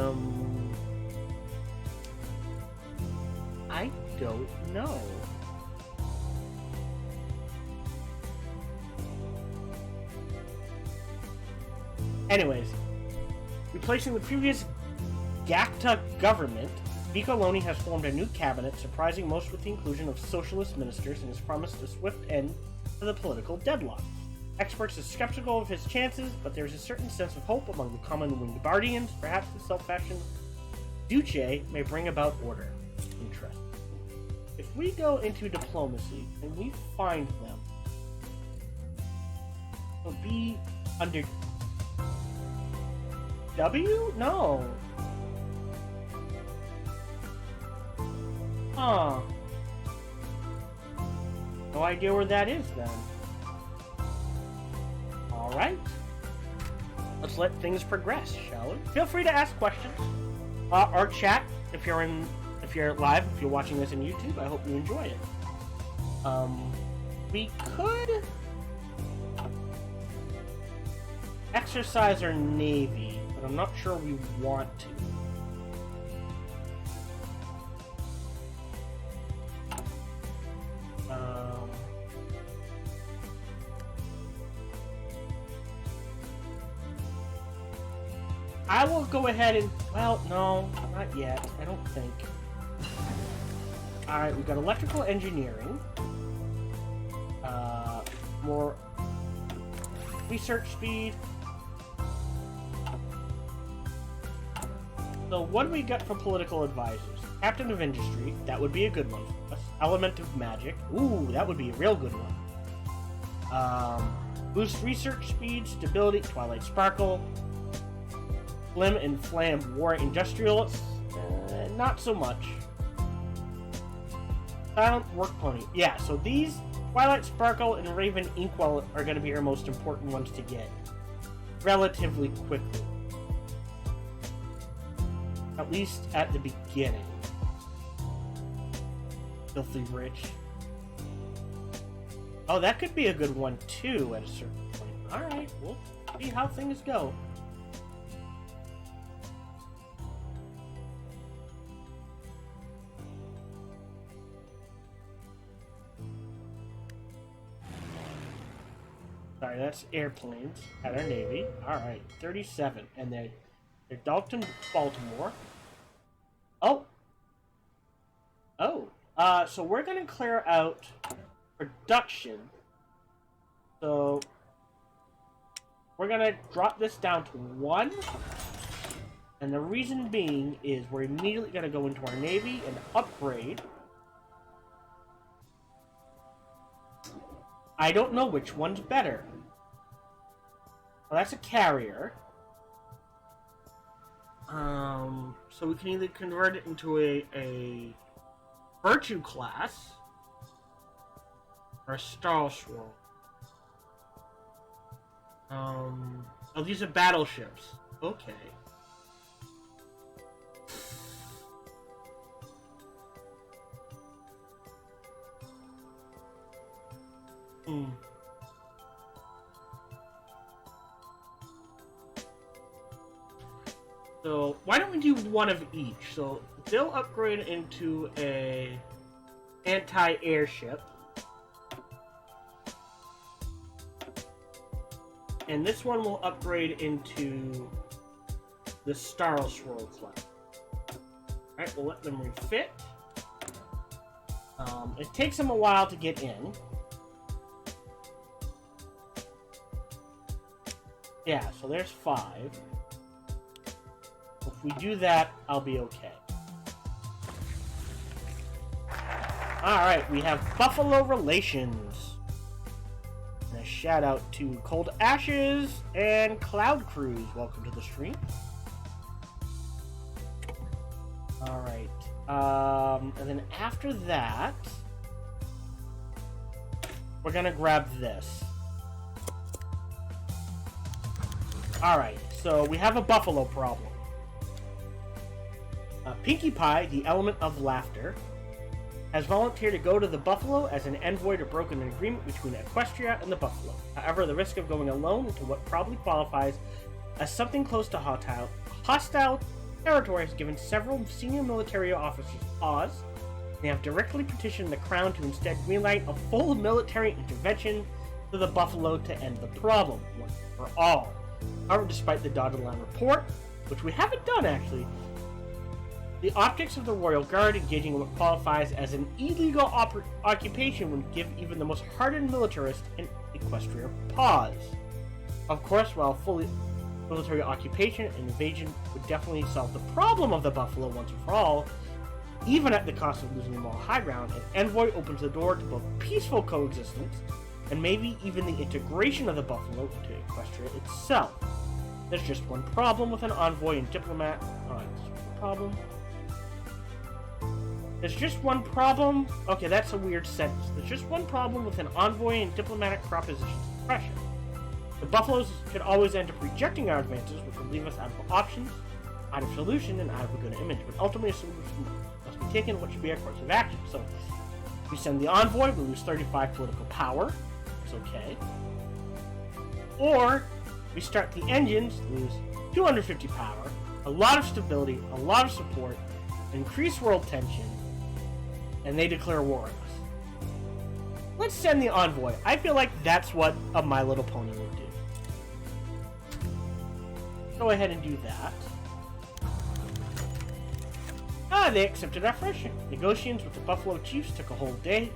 I don't know. Anyways, replacing the previous Gacta government, Biccolone has formed a new cabinet, surprising most with the inclusion of socialist ministers, and has promised a swift end to the political deadlock. Experts are skeptical of his chances, but there's a certain sense of hope among the common winged guardians. Perhaps the self-fashioned Duce may bring about order. Interesting. If we go into diplomacy and we find them, it'll be under W? No. Huh. No idea where that is then. Alright. Let's let things progress, shall we? Feel free to ask questions. Or chat if you're live, if you're watching this on YouTube. I hope you enjoy it. We could exercise our navy, but I'm not sure we want to. I will go ahead and... Well, no, not yet. I don't think. Alright, we've got electrical engineering. More research speed. So what do we got for political advisors? Captain of industry, that would be a good one. Element of magic. Ooh, that would be a real good one. Boost research speed, stability, Twilight Sparkle. Flim and Flam War Industrialists, not so much. Silent Work Pony. Yeah, so these, Twilight Sparkle and Raven Inkwell, are going to be our most important ones to get. Relatively quickly. At least at the beginning. Filthy Rich. Oh, that could be a good one too at a certain point. Alright, we'll see how things go. Sorry, that's airplanes at our Navy. Alright, 37. And they're Dalton, Baltimore. Oh! Oh. So we're going to clear out production. So we're going to drop this down to 1. And the reason being is we're immediately going to go into our Navy and upgrade. I don't know which one's better. Well, that's a carrier. So we can either convert it into a Virtue class or a Star Swirl. Oh, these are battleships. Okay. So why don't we do one of each? So they'll upgrade into a anti-airship, and this one will upgrade into the Star Swirl class. Alright, we'll let them refit. It takes them a while to get in. Yeah, so there's 5. If we do that, I'll be okay. Alright, we have Buffalo Relations. And a shout out to Cold Ashes and Cloud Cruise. Welcome to the stream. Alright. And then after that, we're gonna grab this. Alright, so we have a Buffalo problem. Pinkie Pie, the element of laughter, has volunteered to go to the Buffalo as an envoy to broker an agreement between Equestria and the Buffalo. However, the risk of going alone into what probably qualifies as something close to hostile territory has given several senior military officers pause. They have directly petitioned the Crown to instead greenlight a full military intervention to the Buffalo to end the problem, once and for all. However, despite the dotted line report, which we haven't done actually, the optics of the Royal Guard engaging in what qualifies as an illegal occupation would give even the most hardened militarist an Equestria pause. Of course, while fully military occupation and invasion would definitely solve the problem of the buffalo once and for all, even at the cost of losing the moral high ground, an envoy opens the door to both peaceful coexistence and maybe even the integration of the buffalo into Equestria itself. There's just one problem with an envoy and diplomat. There's just one problem. Okay, that's a weird sentence. There's just one problem with an envoy and diplomatic propositions of pressure. The buffaloes could always end up rejecting our advances, which would leave us out of options, out of solution, and out of a good image. But ultimately, a solution must be taken, what should be our course of action. So, if we send the envoy, we lose 35 political power. It's okay. Or, we start the engines, lose 250 power, a lot of stability, a lot of support, increase world tension, and they declare war on us. Let's send the envoy. I feel like that's what a My Little Pony would do. Go ahead and do that. They accepted our friendship. Negotiations with the Buffalo Chiefs took a whole day.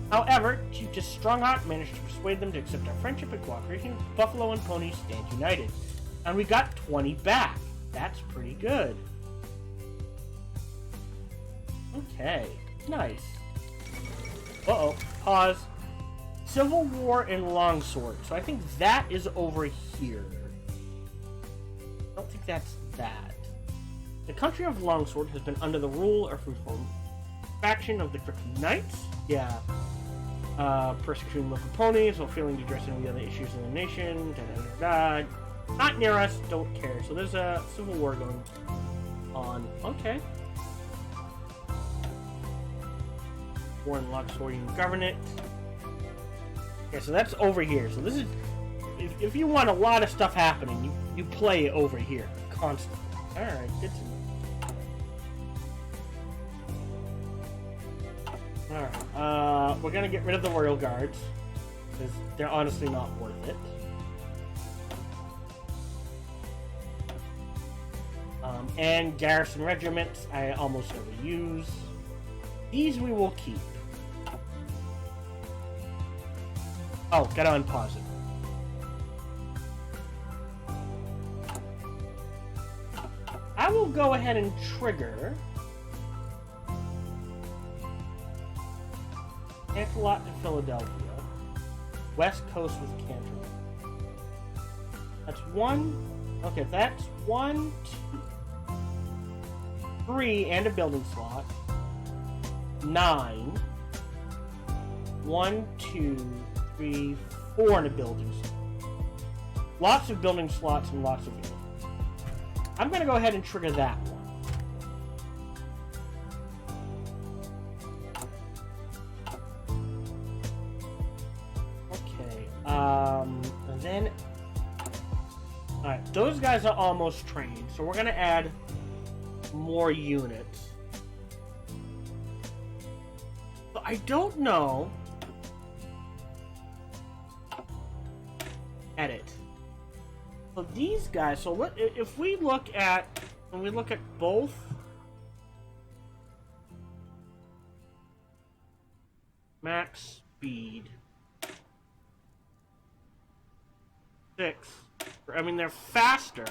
However, Chief Just Strongheart managed to persuade them to accept our friendship and cooperation. Buffalo and Pony stand united. And we got 20 back. That's pretty good. Okay, nice. Uh-oh, pause. Civil War in Longsword. So I think that is over here. I don't think that's that. The country of Longsword has been under the rule or reform faction of the Griffin Knights. Yeah. Persecuting local ponies while failing to address any of the other issues in the nation. Not near us, don't care. So there's a civil war going on. Okay. War in Longswordian Government. Okay, so that's over here. So this is... If you want a lot of stuff happening, you play over here. Constantly. Alright, good to know. Alright, we're gonna get rid of the Royal Guards. Because they're honestly not worth it. And garrison regiments, I almost never use. These we will keep. Oh, gotta unpause it. I will go ahead and trigger Canterlot to Philadelphia. West Coast with Canterlot. That's one. Okay, that's 1, 2, 3, and a building slot. 9. 1, 2, 3, 4 in a building slot. Lots of building slots and lots of units. I'm going to go ahead and trigger that one. Okay, and then... Alright, those guys are almost trained, so we're going to add more units. But I don't know... Edit. So these guys, so what if we look at, when we look at both max speed 6, I mean they're faster,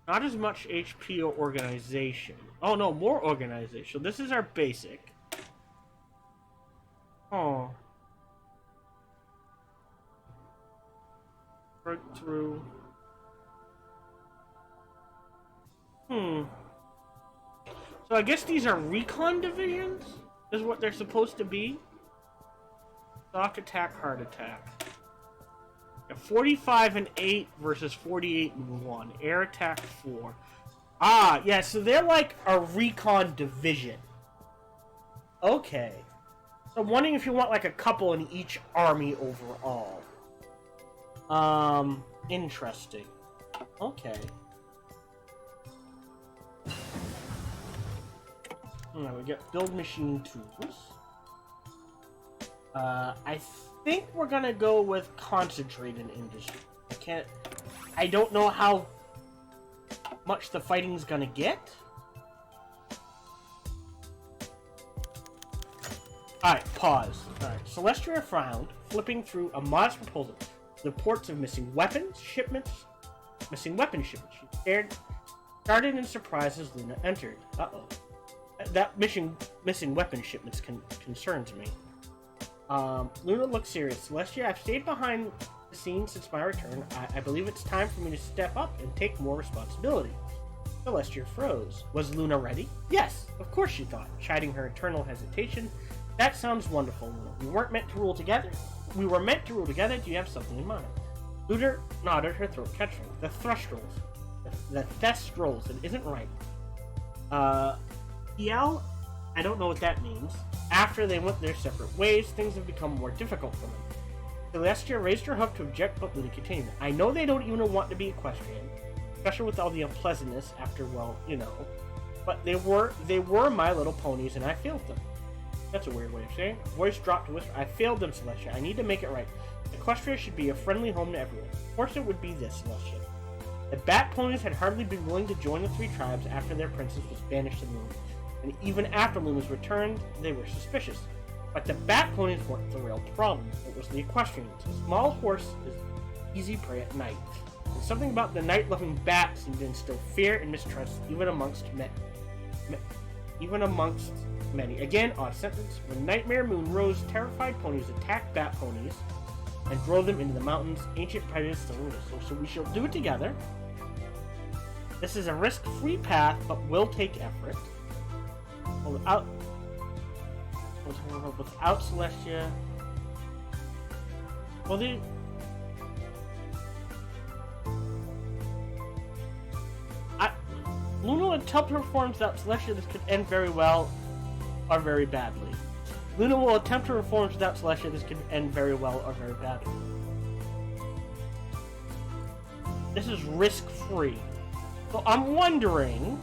not as much HP or organization. Oh no, more organization. This is our basic. Oh. Breakthrough. So I guess these are recon divisions? Is what they're supposed to be? Shock attack, heart attack. 45 and 8 versus 48 and 1. Air attack 4. Ah, yeah, so they're like a recon division. Okay. So I'm wondering if you want like a couple in each army overall. Interesting. Okay. Alright, we get build machine tools. I think we're gonna go with concentrated industry. I don't know how much the fighting's gonna get. Alright, pause. Alright, Celestria frowned. flipping through a modest proposal. Reports of missing weapon shipments. She started in surprise as Luna entered. Uh-oh. That missing weapon shipments concerns me. Luna looked serious. Celestia, I've stayed behind the scenes since my return. I believe it's time for me to step up and take more responsibility. Celestia froze. Was Luna ready? Yes, of course, she thought, chiding her eternal hesitation. That sounds wonderful, Luna. We weren't meant to rule together. We were meant to rule together. Do you have something in mind? Luna nodded, her throat catching. The Thestrals. It isn't right. Yell, I don't know what that means. After they went their separate ways, things have become more difficult for them. Celestia raised her hoof to object, but Luna continued. I know they don't even want to be equestrian, especially with all the unpleasantness after, well, you know. But they were my little ponies, and I failed them. That's a weird way of saying it. Voice dropped to whisper. I failed them, Celestia. I need to make it right. Equestria should be a friendly home to everyone. Of course it would be this, Celestia. The bat ponies had hardly been willing to join the three tribes after their princess was banished to the moon. And even after Luna's return, they were suspicious. But the bat ponies weren't the real problem. It was the equestrians. A small horse is easy prey at night. And something about the night-loving bat seemed to instill fear and mistrust even amongst many. Again, odd sentence. When Nightmare Moon rose, terrified ponies attacked bat ponies and drove them into the mountains. Ancient prejudice still exists, so we shall do it together. This is a risk-free path, but will take effort. Without Celestia, well, Luna will attempt to reform without Celestia. This could end very well or very badly. Luna will attempt to reform without Celestia. This could end very well or very badly. This is risk-free. So I'm wondering.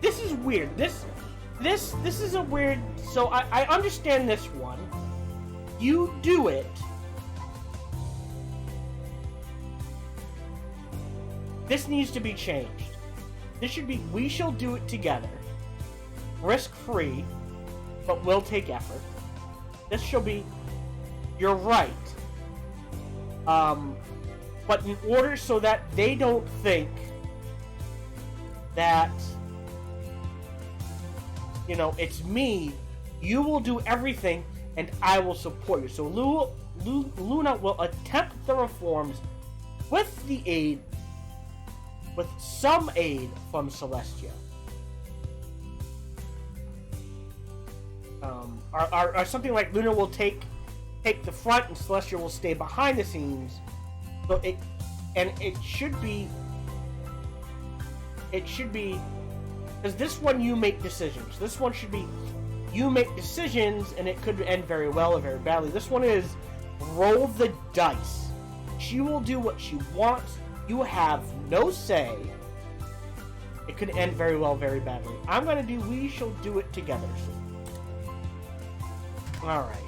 This is weird. This is a weird. So I understand this one. You do it. This needs to be changed. This should be. We shall do it together. Risk-free, but will take effort. This shall be. You're right. But in order so that they don't think that, you know, it's me, you will do everything and I will support you. So Luna will attempt the reforms with some aid from Celestia. Or something like Luna will take the front and Celestia will stay behind the scenes. So it should be because this one you make decisions. This one should be you make decisions and it could end very well or very badly. This one is roll the dice. She will do what she wants. You have no say. It could end very well, very badly. I'm gonna do we shall do it together. Alright.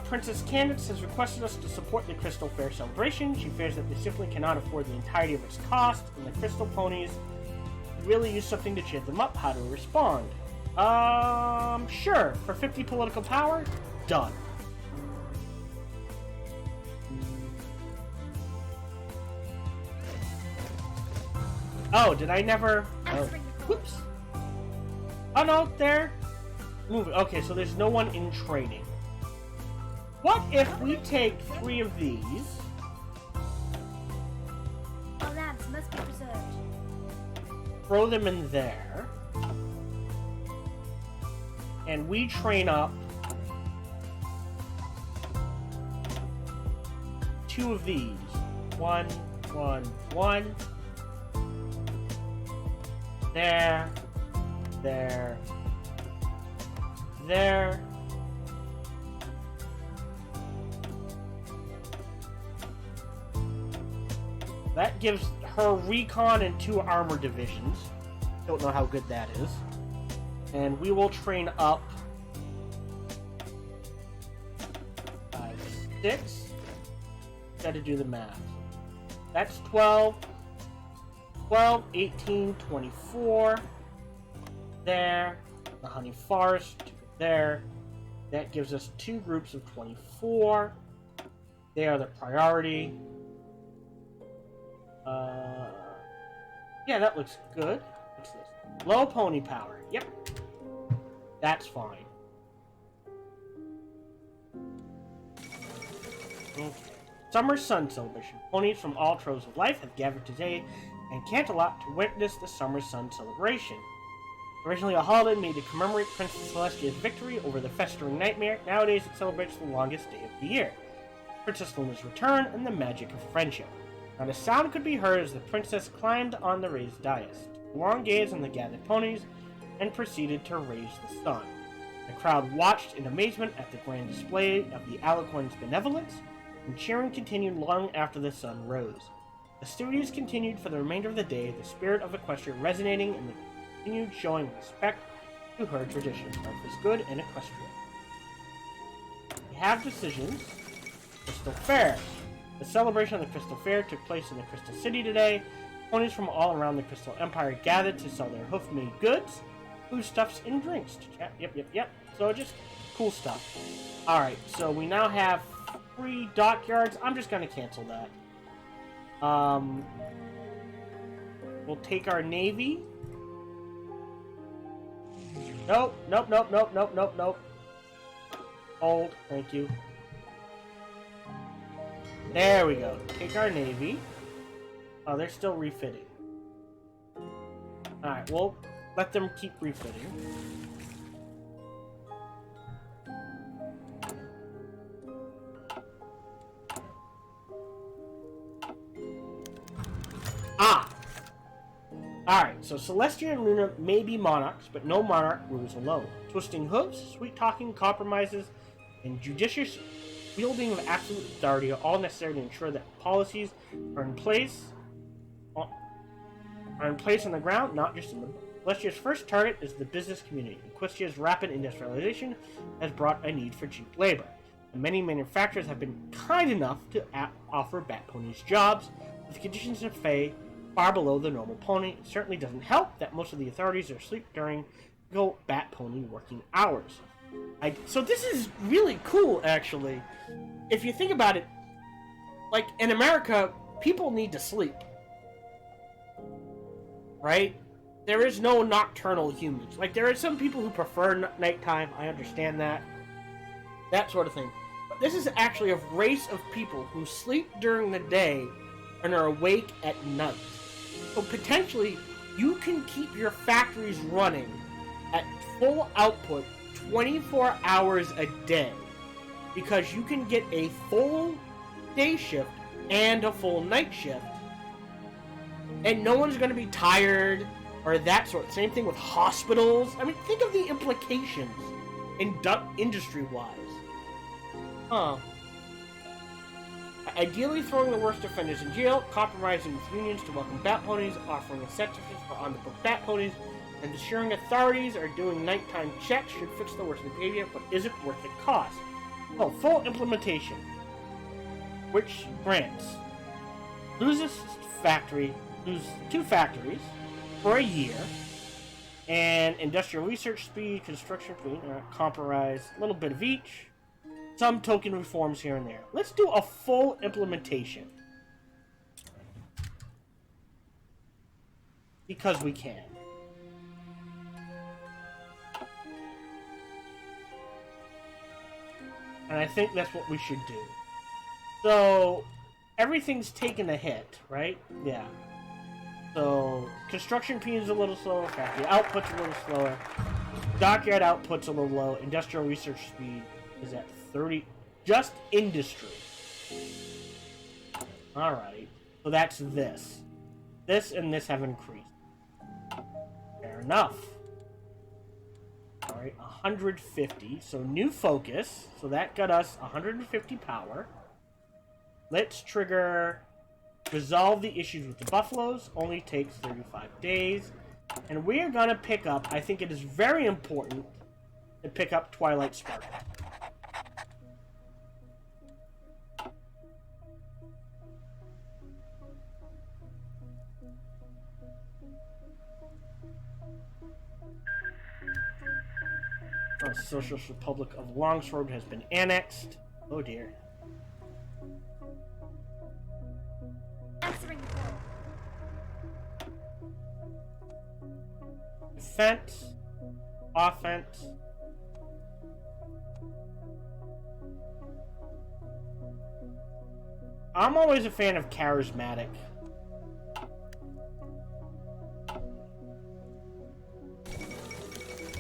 Princess Candace has requested us to support the Crystal Fair celebration. She fears that they simply cannot afford the entirety of its cost, and the Crystal Ponies could really use something to cheer them up. How do we respond? Sure. For 50 political power? Done. Oh, did I never... Oh. Whoops. Oh, no, there. Move. Okay, so there's no one in training. What if we take 3 of these? Our lands must be preserved. Throw them in there. And we train up 2 of these. 1, 1, 1. There. There. There. That gives her recon and 2 armor divisions. Don't know how good that is. And we will train up 5, 6. Got to do the math. That's 12. 12, 18, 24. There. the honey forest there. That gives us 2 groups of 24. They are the priority. Yeah, that looks good. What's this? Low pony power. Yep. That's fine. Okay. Summer Sun Celebration. Ponies from all troves of life have gathered today in Canterlot to witness the Summer Sun Celebration. Originally a holiday made to commemorate Princess Celestia's victory over the festering nightmare, nowadays it celebrates the longest day of the year, Princess Luna's return and the magic of friendship. Not a sound could be heard as the princess climbed on the raised dais, took a long gaze on the gathered ponies, and proceeded to raise the sun. The crowd watched in amazement at the grand display of the Alicorn's benevolence, and cheering continued long after the sun rose. The festivities continued for the remainder of the day, the spirit of Equestria resonating in the continued showing respect to her traditions. Life is good in Equestria. We have decisions. Crystal Fair. The celebration of the Crystal Fair took place in the Crystal City today. Ponies from all around the Crystal Empire gathered to sell their hoof-made goods, foodstuffs, and drinks. Yep. So just cool stuff. Alright, so we now have 3 dockyards. I'm just going to cancel that. We'll take our navy. Nope. Hold, thank you. There we go. Take our navy. Oh, they're still refitting. Alright, we'll let them keep refitting. Alright, so Celestia and Luna may be monarchs, but no monarch rules alone. Twisting hooves, sweet-talking compromises, and judicious wielding of absolute authority are all necessary to ensure that policies are in place on the ground, not just in the book. Celestia's first target is the business community. Equestria's rapid industrialization has brought a need for cheap labor, and many manufacturers have been kind enough to offer bat ponies jobs, with conditions of pay far below the normal pony. It certainly doesn't help that most of the authorities are asleep during bat pony working hours. So this is really cool, actually. If you think about it, like, in America, people need to sleep. Right? There is no nocturnal humans. Like, there are some people who prefer nighttime. I understand that. That sort of thing. But this is actually a race of people who sleep during the day and are awake at night. So potentially, you can keep your factories running at full output 24 hours a day, because you can get a full day shift and a full night shift, and no one's going to be tired or that sort. Same thing with hospitals. I mean, think of the implications industry-wise. Ideally throwing the worst offenders in jail, compromising with unions to welcome bat ponies, offering incentives for on-the-book bat ponies, and ensuring authorities are doing nighttime checks should fix the worst behavior, but is it worth the cost? Well, full implementation, which grants lose 2 factories for a year, and industrial research speed, construction speed, compromise, a little bit of each. Some token reforms here and there. Let's do a full implementation. Because we can. And I think that's what we should do. So, everything's taken a hit, right? Yeah. So, construction speed is a little slower, factory output's a little slower, dockyard output's a little low, industrial research speed is at 30, just industry. Alright, so that's this. This and this have increased. Fair enough. Alright, 150, so new focus, so that got us 150 power. Let's trigger resolve the issues with the buffaloes, only takes 35 days. And we're gonna pick up, I think it is very important to pick up Twilight Sparkle. Socialist Republic of Longsword has been annexed. Oh dear. Answering call. Defense. Offense. I'm always a fan of charismatic.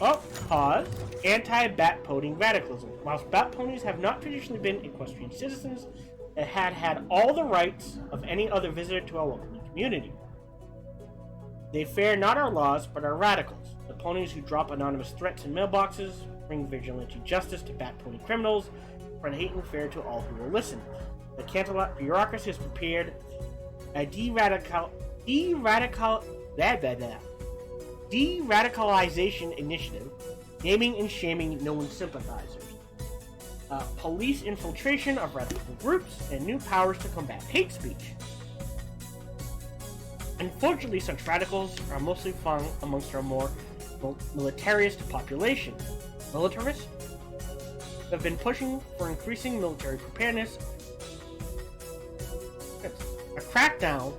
Oh, pause. Anti-bat ponying radicalism. Whilst bat ponies have not traditionally been equestrian citizens, they had all the rights of any other visitor to our welcoming community. They fear not our laws, but our radicals. The ponies who drop anonymous threats in mailboxes, bring vigilante justice to bat pony criminals, spread hate and fear to all who will listen. The Cantalot bureaucracy has prepared a de-radicalization initiative, naming and shaming known sympathizers, police infiltration of radical groups, and new powers to combat hate speech. Unfortunately, such radicals are mostly found amongst our more militarist population. Militarists have been pushing for increasing military preparedness. A crackdown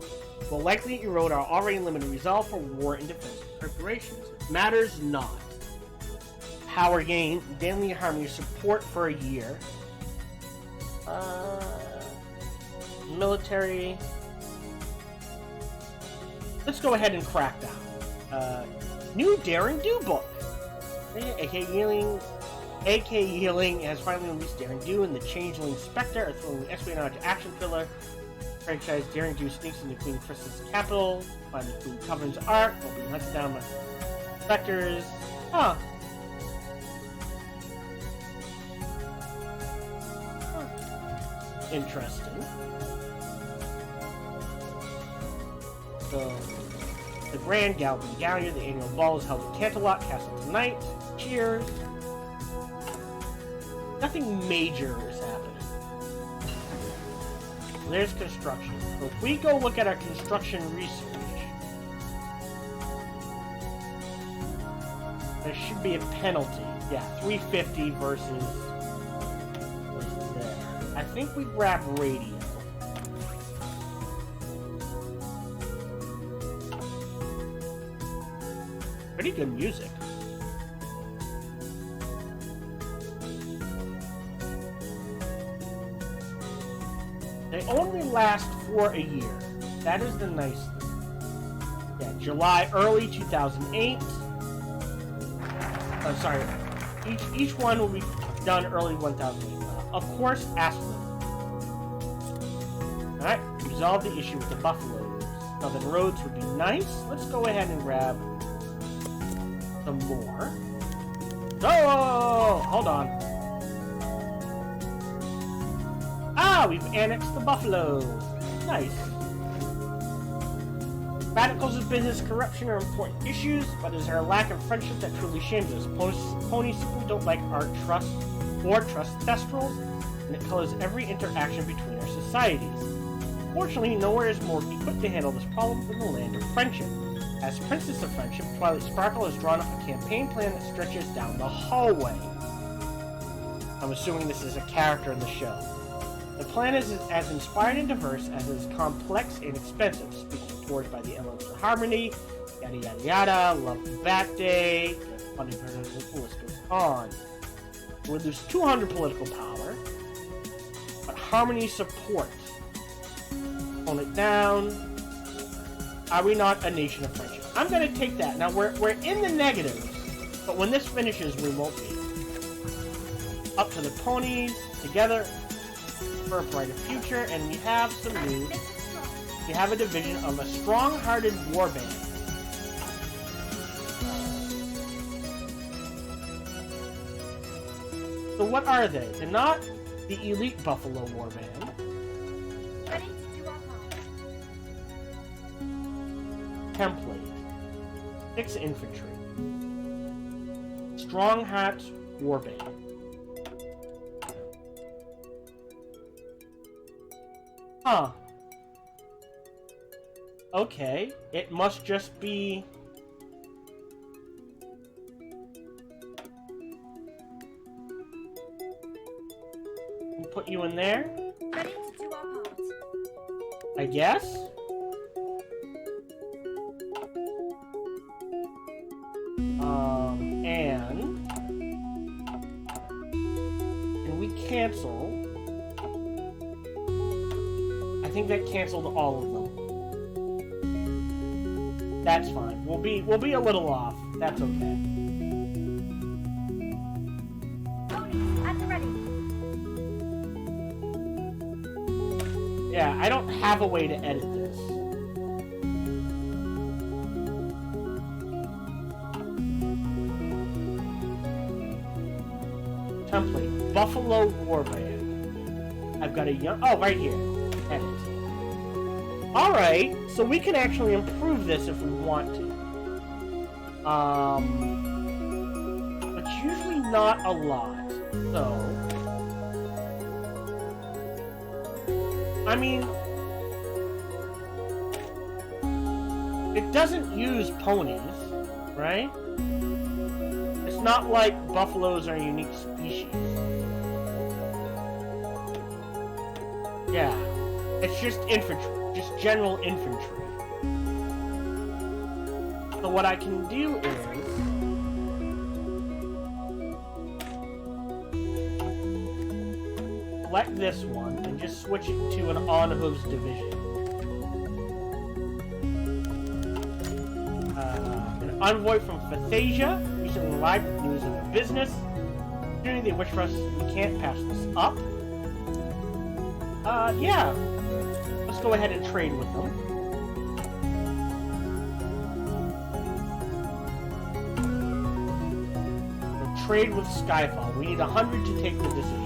will likely erode our already limited resolve for war and defense preparations. Matters not. Power gain, daily harmony support for a year. Military. Let's go ahead and crack down. New Daring Do book. AK Healing has finally released Daring Do and the Changeling Spectre, a thrilling espionage action thriller. Franchise Daring Do sneaks into Queen Krista's capital, find the Queen Covenant's art, while being hunted down by specters. Interesting. So, the Grand Galvin Gallia, the annual ball is held at Cantalot Castle tonight. Cheers. Nothing major is happening. There's construction. So if we go look at our construction research, there should be a penalty. Yeah, 350 versus there. I think we grab radio. Pretty good music. They only last for a year. That is the nice thing. Yeah, July, early 2008. Sorry. Each one will be done early 1008. Of course, ask them. Alright, resolve the issue with the buffaloes. Southern roads would be nice. Let's go ahead and grab some more. Oh, hold on. We've annexed the buffalo. Nice. Radicals of business corruption are important issues, but it is our lack of friendship that truly shames us. Ponies simply don't like our trust or trust thestrals, and it colors every interaction between our societies. Fortunately, nowhere is more equipped to handle this problem than the land of friendship. As Princess of Friendship, Twilight Sparkle has drawn up a campaign plan that stretches down the hallway. I'm assuming this is a character in the show. The plan is as inspired and diverse as it is complex and expensive, speaking towards by the elements of harmony, yada yada yada, love the Bat Day, funding for the list goes on. We lose 200 political power, but harmony support. Tone it down. Are we not a nation of friendship? I'm going to take that. Now, we're in the negatives, but when this finishes, we won't be. Up to the ponies, together, for a brighter future, and we have some news. We have a division of a strong-hearted warband. So what are they? They're not the elite Buffalo warband. Ready to do our part. Template. 6 infantry. Strong Hat warband. Huh. Okay, it must just be... put you in there, Ready to do our part. I guess. And can we cancel? I think that canceled all of them. That's fine. We'll be a little off. That's okay. Ponies at the ready. Yeah, I don't have a way to edit this. Template. Buffalo Warband. I've got a young... Oh, right here. Edit. Alright, so we can actually improve this if we want to. But usually not a lot. So... I mean... It doesn't use ponies, right? It's not like buffaloes are a unique species. Yeah. It's just infantry. Just general infantry. So what I can do is... select this one and just switch it to an on-hooves division. An envoy from Phathasia recently arrived with news of a business. They wish for us, we can't pass this up. Yeah. Let's go ahead and trade with them. We'll trade with Skyfall. We need 100 to take the decision.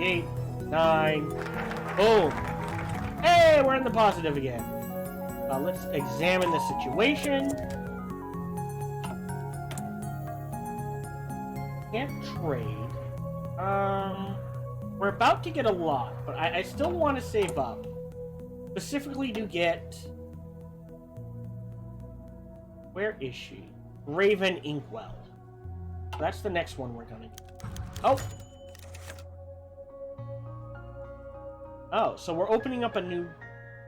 Eight, 9, boom! Hey, we're in the positive again. Let's examine the situation. Can't trade. We're about to get a lot, but I still want to save up. Specifically to get... Where is she? Raven Inkwell. That's the next one we're gonna do. Oh! Oh, so we're opening up a new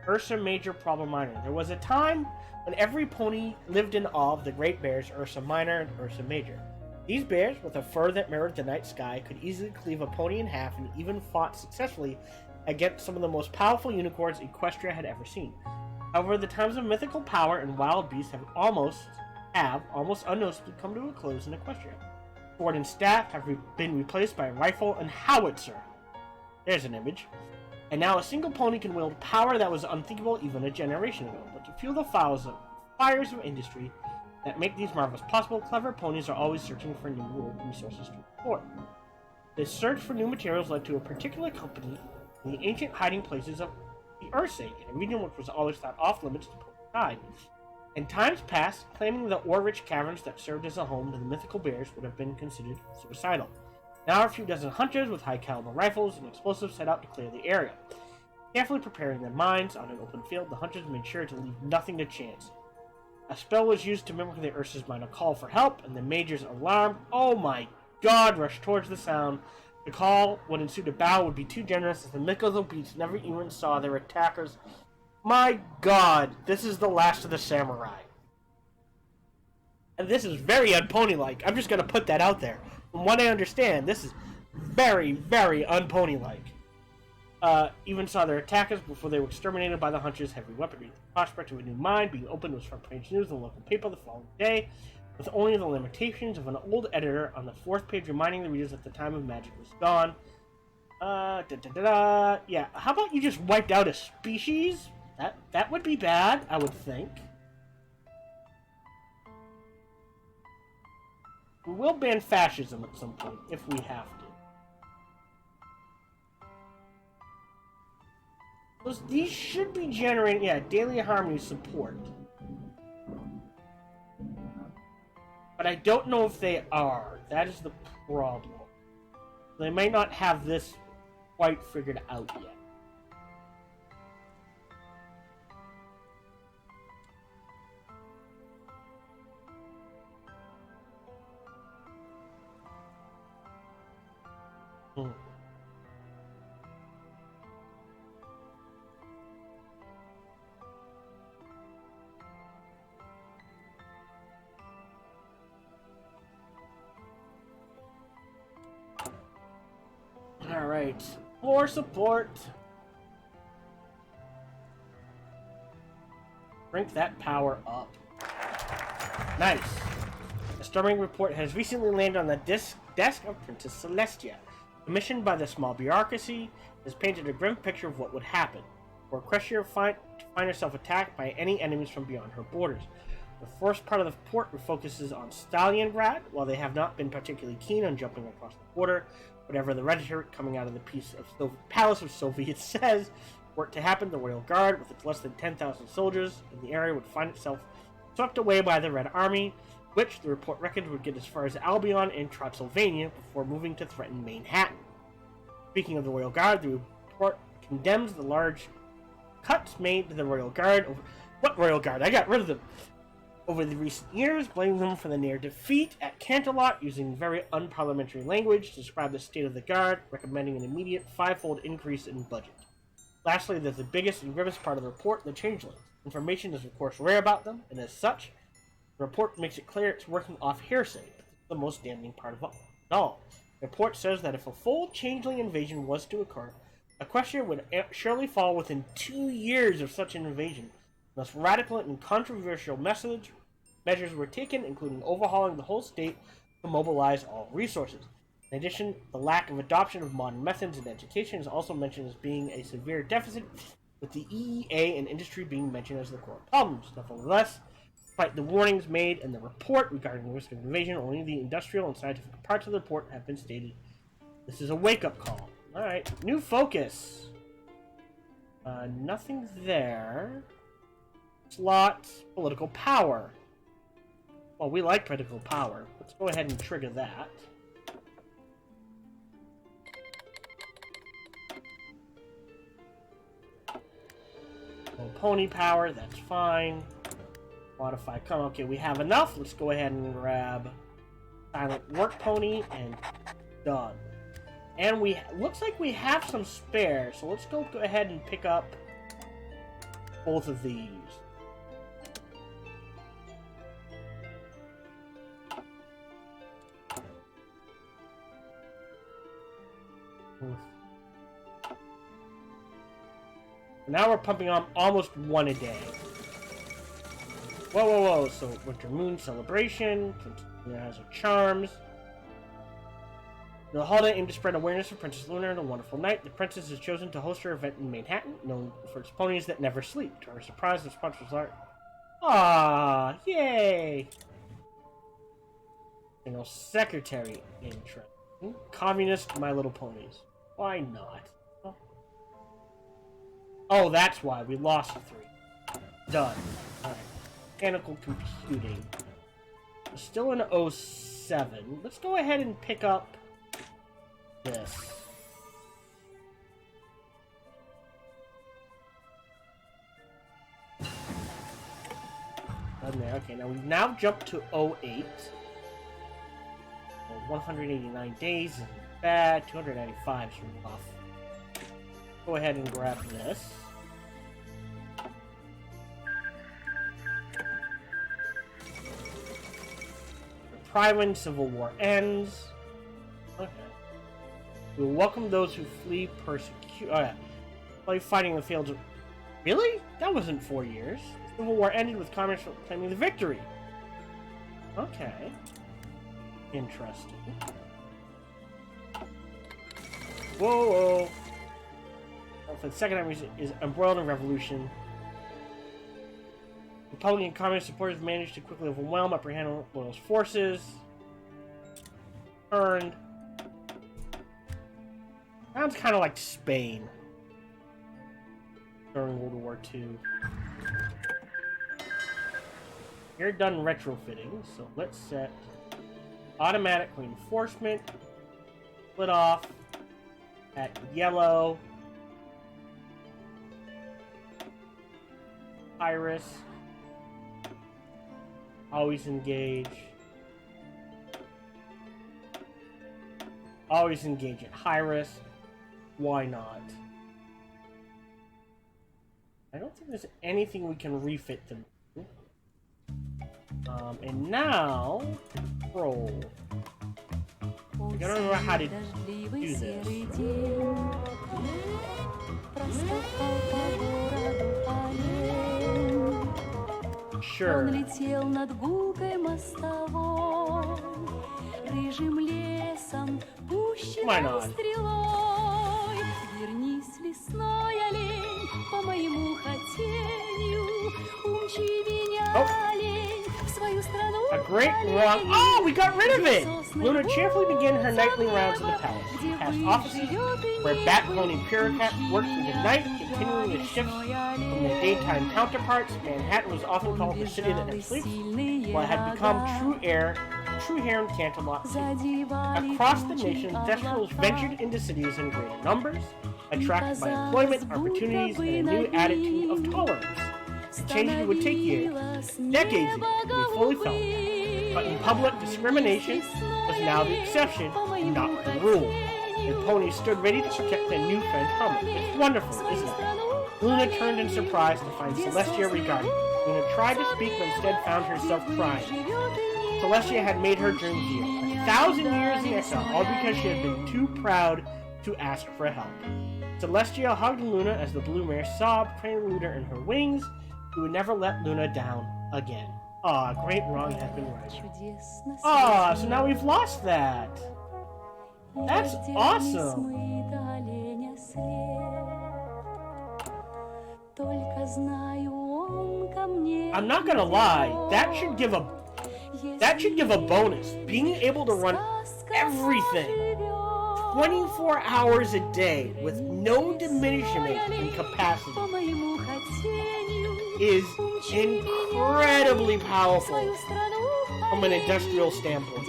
Ursa Major Problem Minor. There was a time when every pony lived in awe of the great bears Ursa Minor and Ursa Major. These bears, with a fur that mirrored the night sky, could easily cleave a pony in half and even fought successfully against some of the most powerful unicorns Equestria had ever seen. However, the times of mythical power and wild beasts have almost unnoticeably come to a close in Equestria. Sword and staff have been replaced by rifle and howitzer. There's an image. And now a single pony can wield power that was unthinkable even a generation ago. But to fuel the fires of industry that make these marvels possible, clever ponies are always searching for new resources to explore. This search for new materials led to a particular company in the ancient hiding places of the Ursay, in a region which was always thought off-limits to pony. In times past, claiming the ore-rich caverns that served as a home to the mythical bears would have been considered suicidal. Now a few dozen hunters with high-caliber rifles and explosives set out to clear the area. Carefully preparing their minds on an open field, the hunters made sure to leave nothing to chance. A spell was used to mimic the Ursa's minor call for help, and the majors, alarmed, oh my god, rushed towards the sound. The call would ensue to battle would be too generous, as the mythical beasts never even saw their attackers. My god, this is the last of the samurai. And this is very unpony-like. I'm just gonna put that out there. From what I understand, this is very, very unpony-like. Even saw their attackers before they were exterminated by the hunters' heavy weaponry. The prospect of a new mine being opened was front page news in the local paper the following day, with only the limitations of an old editor on the 4th page reminding the readers that the time of magic was gone. Yeah, how about you just wiped out a species? That would be bad, I would think. We will ban fascism at some point, if we have to. These should be generating, yeah, daily harmony support. But I don't know if they are. That is the problem. They may not have this quite figured out yet. Hmm. Alright. More support. Crank that power up. Nice. A storming report has recently landed on the desk of Princess Celestia. Commissioned by the small bureaucracy, has painted a grim picture of what would happen were Equestria find herself attacked by any enemies from beyond her borders. The first part of the report focuses on Stalingrad. While they have not been particularly keen on jumping across the border, whatever the rhetoric coming out of the Palace of Soviets says, were it to happen, the Royal Guard, with its less than 10,000 soldiers in the area, would find itself swept away by the Red Army, which the report reckoned would get as far as Albion and Transylvania before moving to threaten Manhattan. Speaking of the Royal Guard, the report condemns the large cuts made to the Royal Guard over... What Royal Guard? I got rid of them! Over the recent years, blaming them for the near defeat at Canterlot, using very unparliamentary language to describe the state of the Guard, recommending an immediate fivefold increase in budget. Lastly, there's the biggest and grimmest part of the report, the changelings. Information is of course rare about them, and as such, the report makes it clear it's working off hearsay, but it's the most damning part of all. The report says that if a full changeling invasion was to occur, Equestria would surely fall within 2 years of such an invasion, unless radical and controversial measures were taken, including overhauling the whole state to mobilize all resources. In addition, the lack of adoption of modern methods in education is also mentioned as being a severe deficit, with the EEA and industry being mentioned as the core problems. Nevertheless, despite the warnings made in the report regarding the risk of invasion, only the industrial and scientific parts of the report have been stated. This is a wake-up call. Alright, new focus. Nothing there. Slot, political power. Well, we like political power. Let's go ahead and trigger that. Pony power, that's fine. Modify, come, okay, we have enough. Let's go ahead and grab silent work pony and done. And we looks like we have some spare, so let's go ahead and pick up both of these. Now we're pumping on almost one a day. Whoa, whoa, whoa. So, Winter Moon Celebration. Has her charms. The holiday aimed to spread awareness of Princess Luna and a wonderful night. The princess has chosen to host her event in Manhattan, known for its ponies that never sleep. To her surprise, the sponsors are... Ah, yay! General Secretary. Interesting. Communist My Little Ponies. Why not? Oh, that's why. We lost 3. Done. Alright. Mechanical computing. We're still in 07. Let's go ahead and pick up this. Done there. Okay, now we've now jumped to 08. So 189 days isn't bad. 295 is rough. Go ahead and grab this. The Prywin Civil War ends. Okay. We will welcome those who flee persecution. Oh yeah. Play fighting in the fields of... Really? That wasn't 4 years. The Civil War ended with commerce claiming the victory. Okay. Interesting. Whoa, whoa. For the second time is embroiled in revolution. Republican and communist supporters managed to quickly overwhelm apprehend Royal's forces. Turned. Sounds kind of like Spain during World War II. You're done retrofitting, so let's set automatic reinforcement. Split off at yellow. Iris. Always engage. Always engage at high risk. Why not? I don't think there's anything we can refit them. And now, control. We gotta remember how to do this. Sure. Why not? Oh. A great wrong. Oh, we got rid of it! Luna cheerfully began her nightly rounds of the palace. She passed offices where Bat Pony and Puricat worked through the night, continuing the shifts from their daytime counterparts. Manhattan was often called the city that never sleeps, while it had become true hair and Canterlot City. Across the nation, industrials ventured into cities in greater numbers, attracted by employment opportunities and a new attitude of tolerance. The changes would take years, decades even, to be fully felt. But in public, discrimination was now the exception, not the rule. And Pony stood ready to protect their new friend Helmet. It's wonderful, isn't it? Luna turned in surprise to find Celestia regarding her. Luna tried to speak, but instead found herself crying. Celestia had made her dreams real. 1,000 years in exile, all because she had been too proud to ask for help. Celestia hugged Luna as the blue mare sobbed, cradling Luna in her wings. He would never let Luna down again. Aw, great wrong has been right. Aw, so now we've lost that. That's awesome. I'm not gonna lie, that should give a bonus. Being able to run everything 24 hours a day with no diminishment in capacity is incredibly powerful from an industrial standpoint.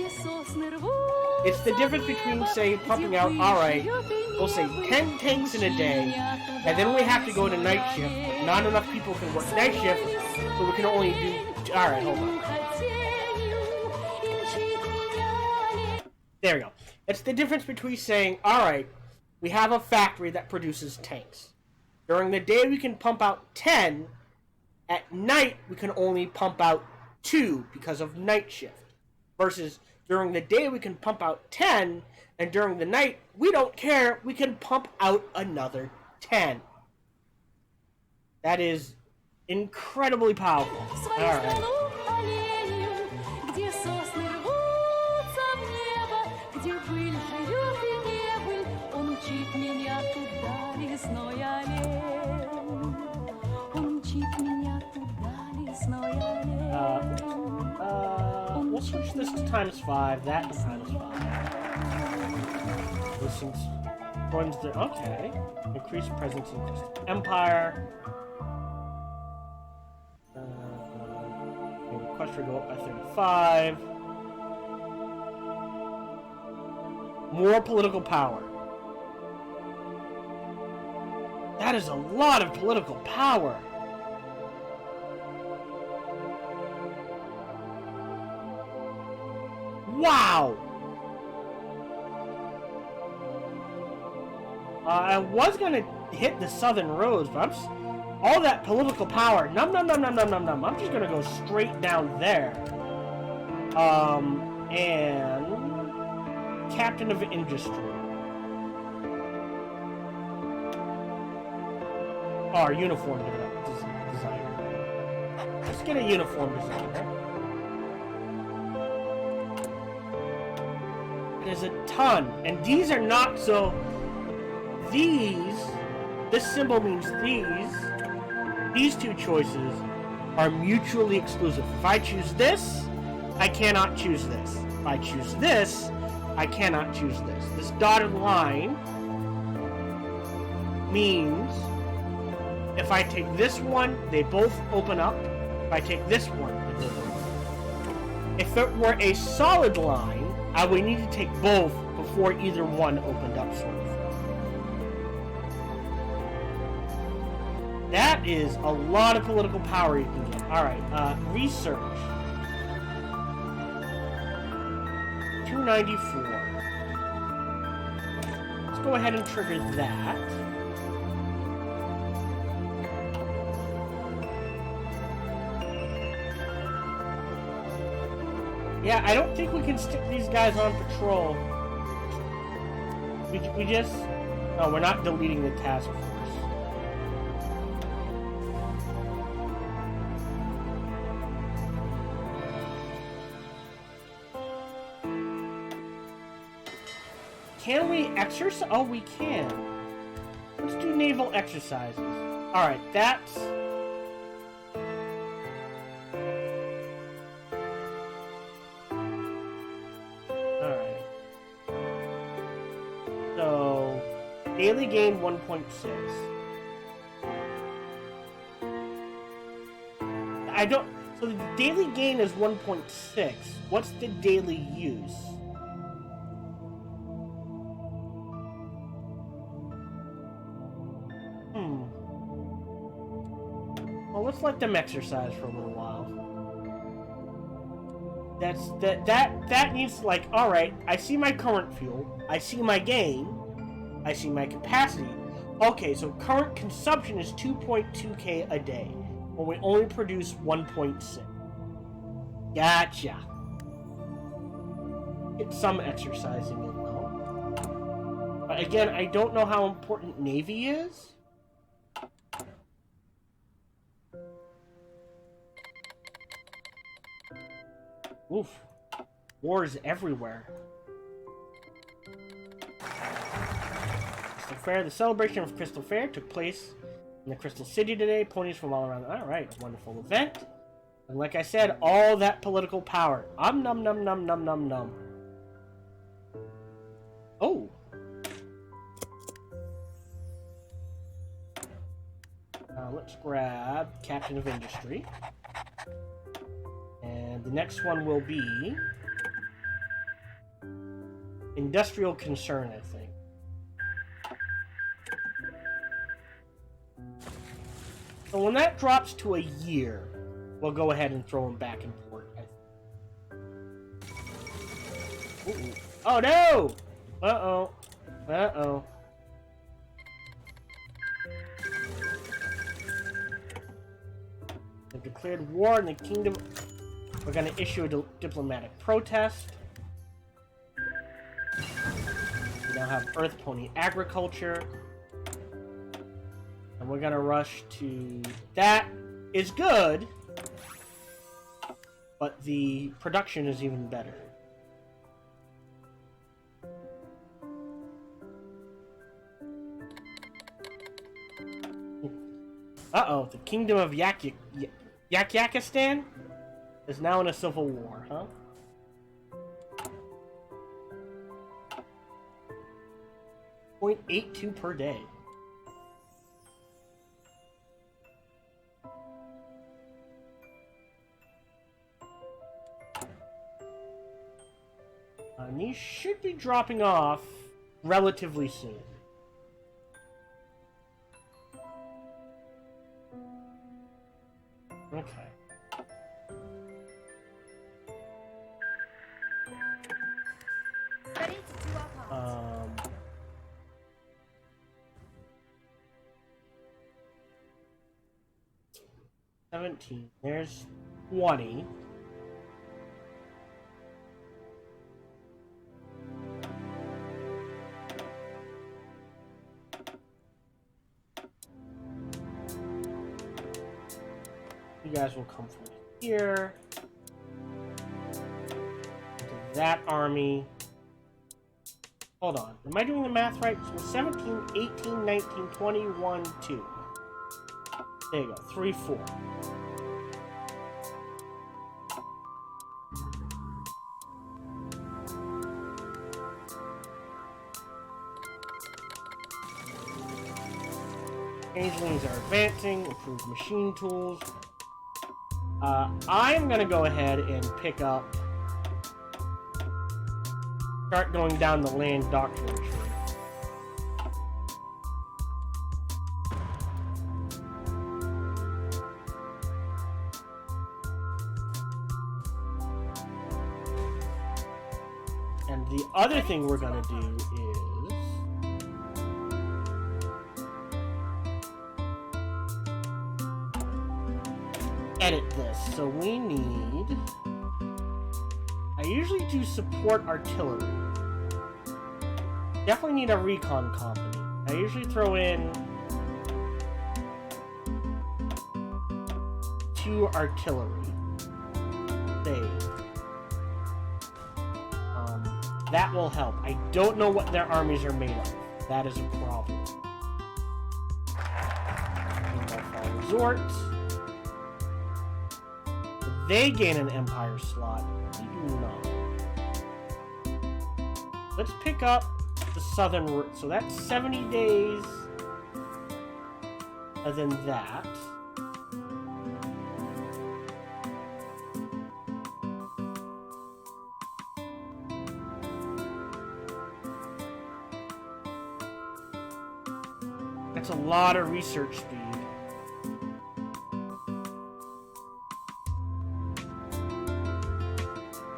It's the difference between, say, pumping out, alright, we'll say 10 tanks in a day, and then we have to go to night shift, but not enough people can work night shift, so we can only do... Alright, hold on. There we go. It's the difference between saying, alright, we have a factory that produces tanks. During the day we can pump out 10, at night we can only pump out 2 because of night shift. Versus during the day we can pump out 10, and during the night, we don't care, we can pump out another 10. That is incredibly powerful. Alright. We'll switch this to ×5, that to ×5. Listens, runs the, okay. Increased presence in distant empire. Equestria go up by 35. More political power. That is a lot of political power. Wow! I was gonna hit the Southern Roads, but all that political power, I'm just gonna go straight down there. And Captain of Industry. Or uniform designer. Let's get a uniform designer. There's a ton, and these are not so. This symbol means these two choices are mutually exclusive. If I choose this, I cannot choose this. If I choose this, I cannot choose this. This dotted line means if I take this one, they both open up. If I take this one, they both open up. If it were a solid line, I would need to take both before either one opened up, sort of. That is a lot of political power you can get. Alright, research. 294. go ahead and trigger that. Yeah, I don't think we can stick these guys on patrol. We just... No, we're not deleting the task force. Can we exercise? Oh, we can. Let's do naval exercises. Alright, that's... Alright. So, daily gain 1.6. I don't... So the daily gain is 1.6. What's the daily use? Well, let's let them exercise for a little while. That needs, like, alright, I see my current fuel, I see my gain, I see my capacity. Okay, so current consumption is 2.2k a day, but we only produce 1.6. Gotcha. Get some exercising in, though. But again, I don't know how important Navy is. Oof. Wars everywhere. Crystal Fair. The celebration of Crystal Fair took place in the Crystal City today. Ponies from all around. Alright, wonderful event. And like I said, all that political power. Num num num num num num. Oh. Let's grab Captain of Industry. And the next one will be Industrial Concern, I think. So when that drops to a year, we'll go ahead and throw him back in port. Ooh. Oh no! Uh-oh. Uh-oh. They've declared war in the kingdom. We're going to issue a diplomatic protest. We now have Earth Pony Agriculture. And we're going to rush to... That is good. But the production is even better. Uh-oh, the Kingdom of Yakistan is now in a civil war, huh? .82 per day. And these should be dropping off relatively soon. Okay. Ready to do our part. 17. There's 20. You guys will come from here into that army. Hold on. Am I doing the math right? So 17, 18, 19, 21, 2. There you go. 3, 4. Changelings are advancing. Improved machine tools. I'm gonna go ahead and pick up... Start going down the land doctrine tree. And the other thing we're gonna do is... edit this. So we need... I usually do support artillery. Definitely need a recon company. I usually throw in 2 artillery. Save. That will help. I don't know what their armies are made of. That is a problem. Resort. They gain an empire slot. We do not. Let's pick up the southern route. So that's 70 days. And then that. That's a lot of research speed.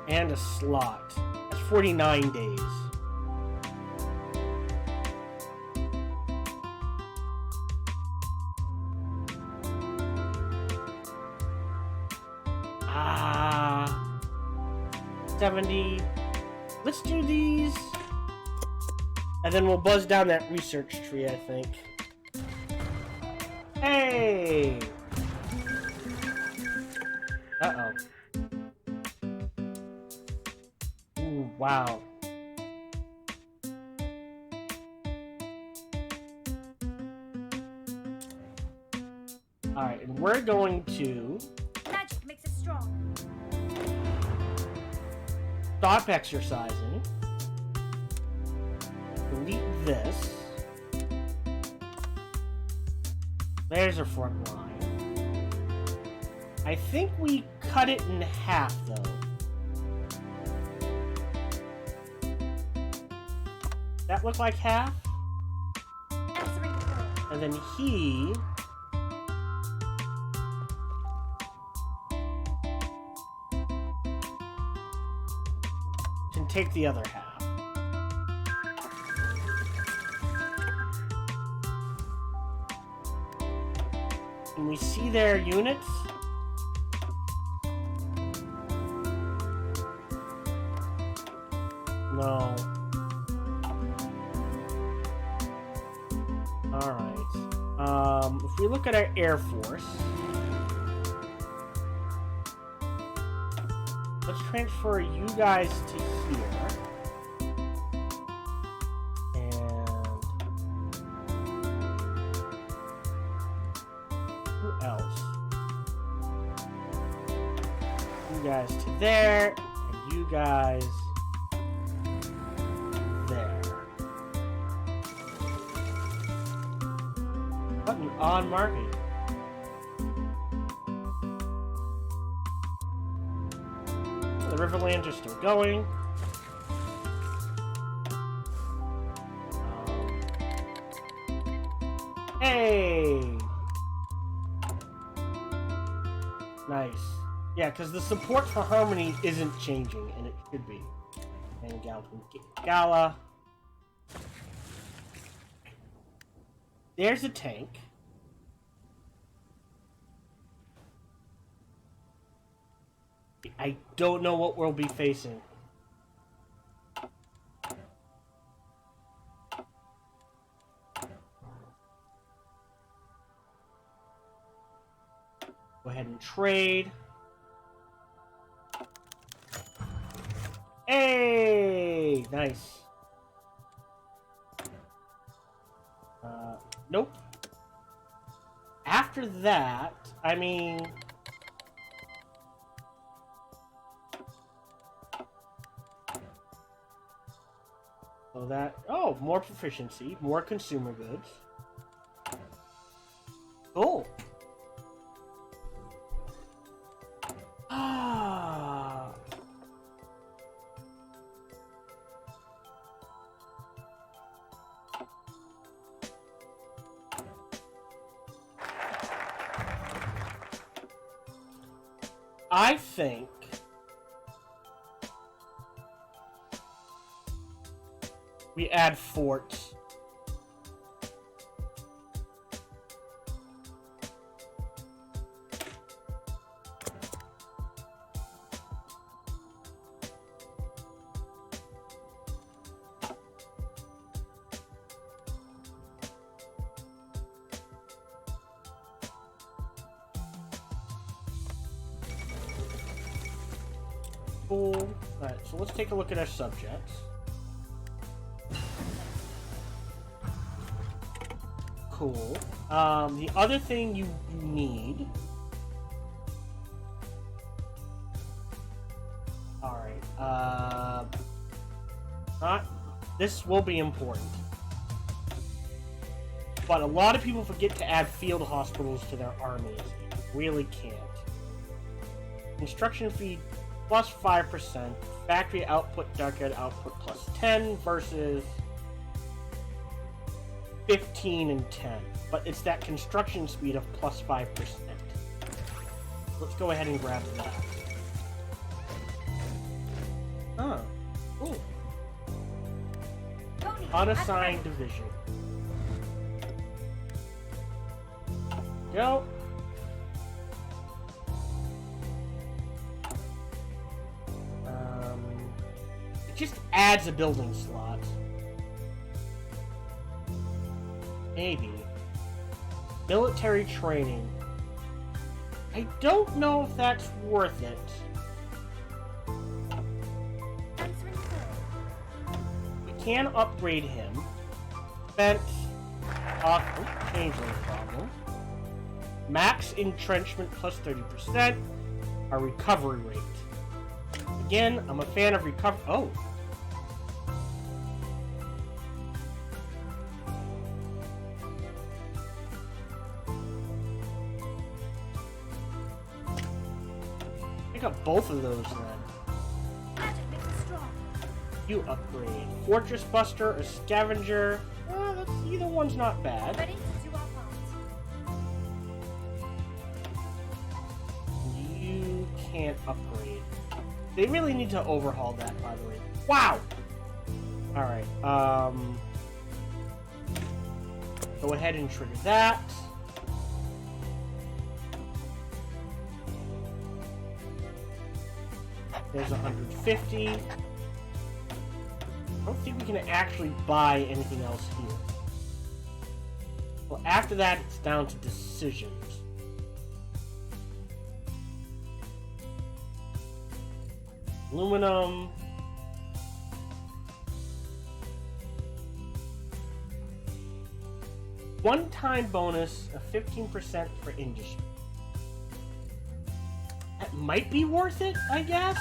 And a slot. That's 49 days. Ah. 70. Let's do these. And then we'll buzz down that research tree, I think. Hey! Uh-oh. Ooh, wow. Alright, and we're going to... Magic makes it strong. Stop exercising. Delete this. There's our front line. I think we cut it in half, though. That look like half? And then he... can take the other half. Can we see their units? No. Alright. If we look at our Air Force, let's transfer you guys to here. Else. You guys to there, and you guys there. What an odd marking. The Riverlands are still going. Hey! Nice. Yeah, because the support for Harmony isn't changing, and it should be. And Gala. There's a tank. I don't know what we'll be facing. Go ahead and trade. Hey! Nice. Nope. After that, I mean... So that... Oh, more proficiency, more consumer goods. Cool. I think we add forts. Cool. Alright, so let's take a look at our subjects. Cool. The other thing you need... Alright, this will be important. But a lot of people forget to add field hospitals to their armies. Really can't. Construction fee plus 5%. Factory output, dockyard output plus 10 versus 15 and 10. But it's that construction speed of plus 5%. Let's go ahead and grab that. Oh, cool. Unassigned division. Go. It just adds a building slot. Maybe. Military training. I don't know if that's worth it. We can upgrade him. Spent off changeling problem. Max entrenchment plus 30%. Our recovery rate. Again, I'm a fan of recovery. Oh. Pick up both of those then. Magic makes us strong. You upgrade. Fortress Buster or Scavenger. Either one's not bad. Ready to do our part. You can't upgrade. They really need to overhaul that, by the way. Wow! Alright, go ahead and trigger that. There's 150. I don't think we can actually buy anything else here. Well, after that, it's down to decisions. Aluminum. One-time bonus of 15% for industry. That might be worth it, I guess?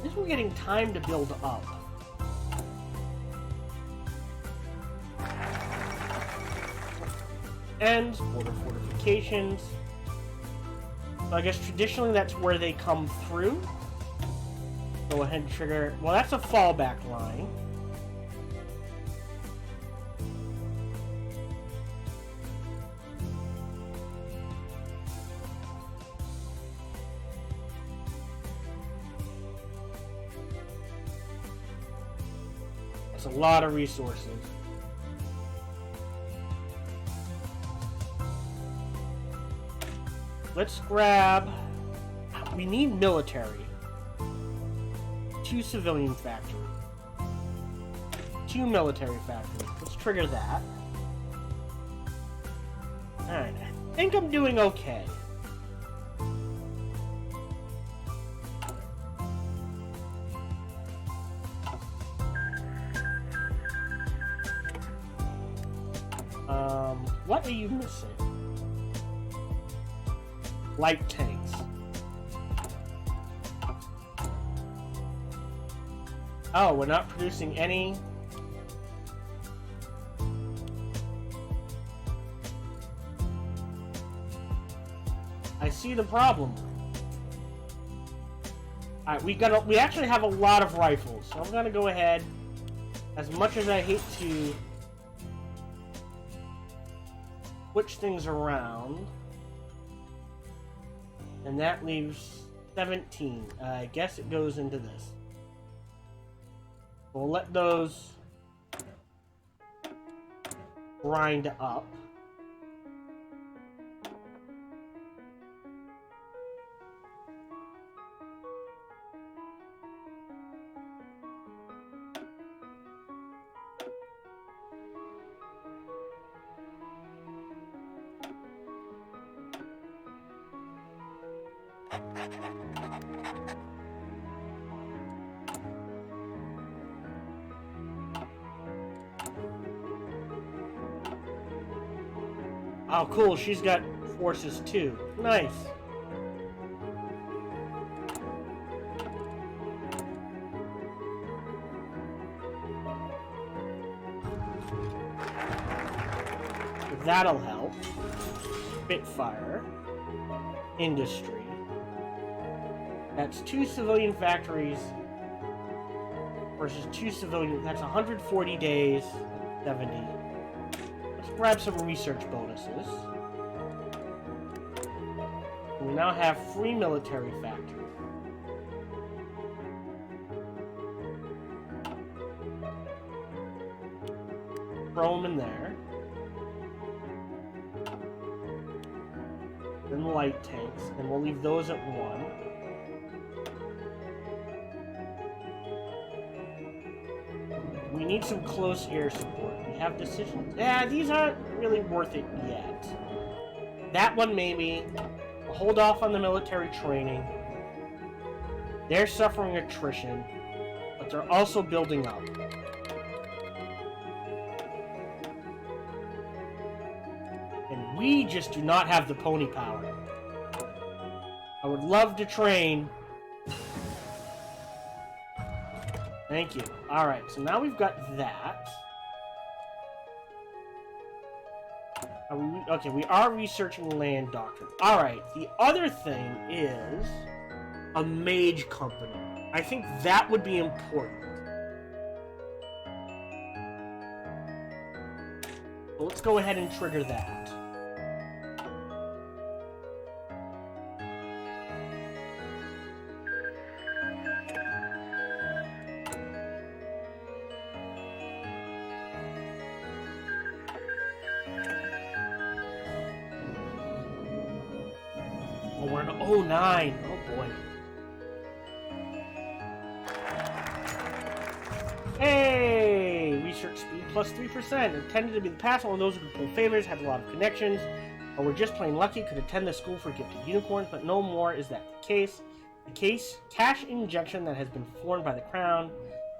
This we're getting time to build up. And border fortifications. So I guess traditionally that's where they come through. Go ahead and trigger. Well, that's a fallback line. That's a lot of resources. Let's grab... We need military. 2 civilian factories. 2 military factories. Let's trigger that. Alright, I think I'm doing okay. What are you missing? Light tanks. Oh, we're not producing any. I see the problem. Alright, we actually have a lot of rifles, so I'm gonna go ahead. As much as I hate to switch things around. And that leaves 17. I guess it goes into this. We'll let those grind up. Oh, cool. She's got forces too. Nice. That'll help. Spitfire. Industry. That's 2 civilian factories versus 2 civilian. That's 140 days. 70. Let's grab some research bonuses. We now have free military factory. Throw them in there. Then light tanks, and we'll leave those at 1. We need some close air support. We have decisions. Yeah, these aren't really worth it yet. That one maybe. We'll hold off on the military training. They're suffering attrition, but they're also building up. And we just do not have the pony power. I would love to train. Thank you. Alright, so now we've got that. Okay, we are researching land doctrine. Alright, the other thing is a mage company. I think that would be important. So let's go ahead and trigger that. Oh, we're in 09. Oh boy. Hey! Research speed plus 3%. It tended to be the past. One of those who could pull favors, had a lot of connections, or were just plain lucky, could attend the school for gifted unicorns, but no more is that the case. The cash injection that has been formed by the crown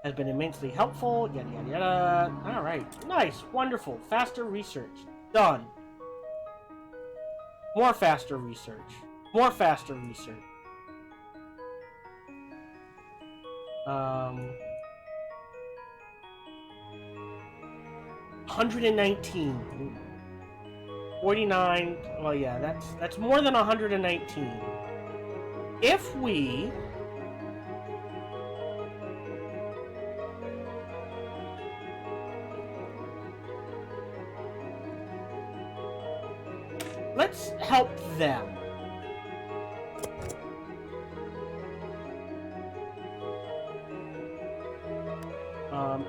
has been immensely helpful. Yada yada yada. Alright. Nice. Wonderful. Faster research. Done. More faster research. More faster research. 119. 49. Well, yeah, that's more than 119. If we let's help them.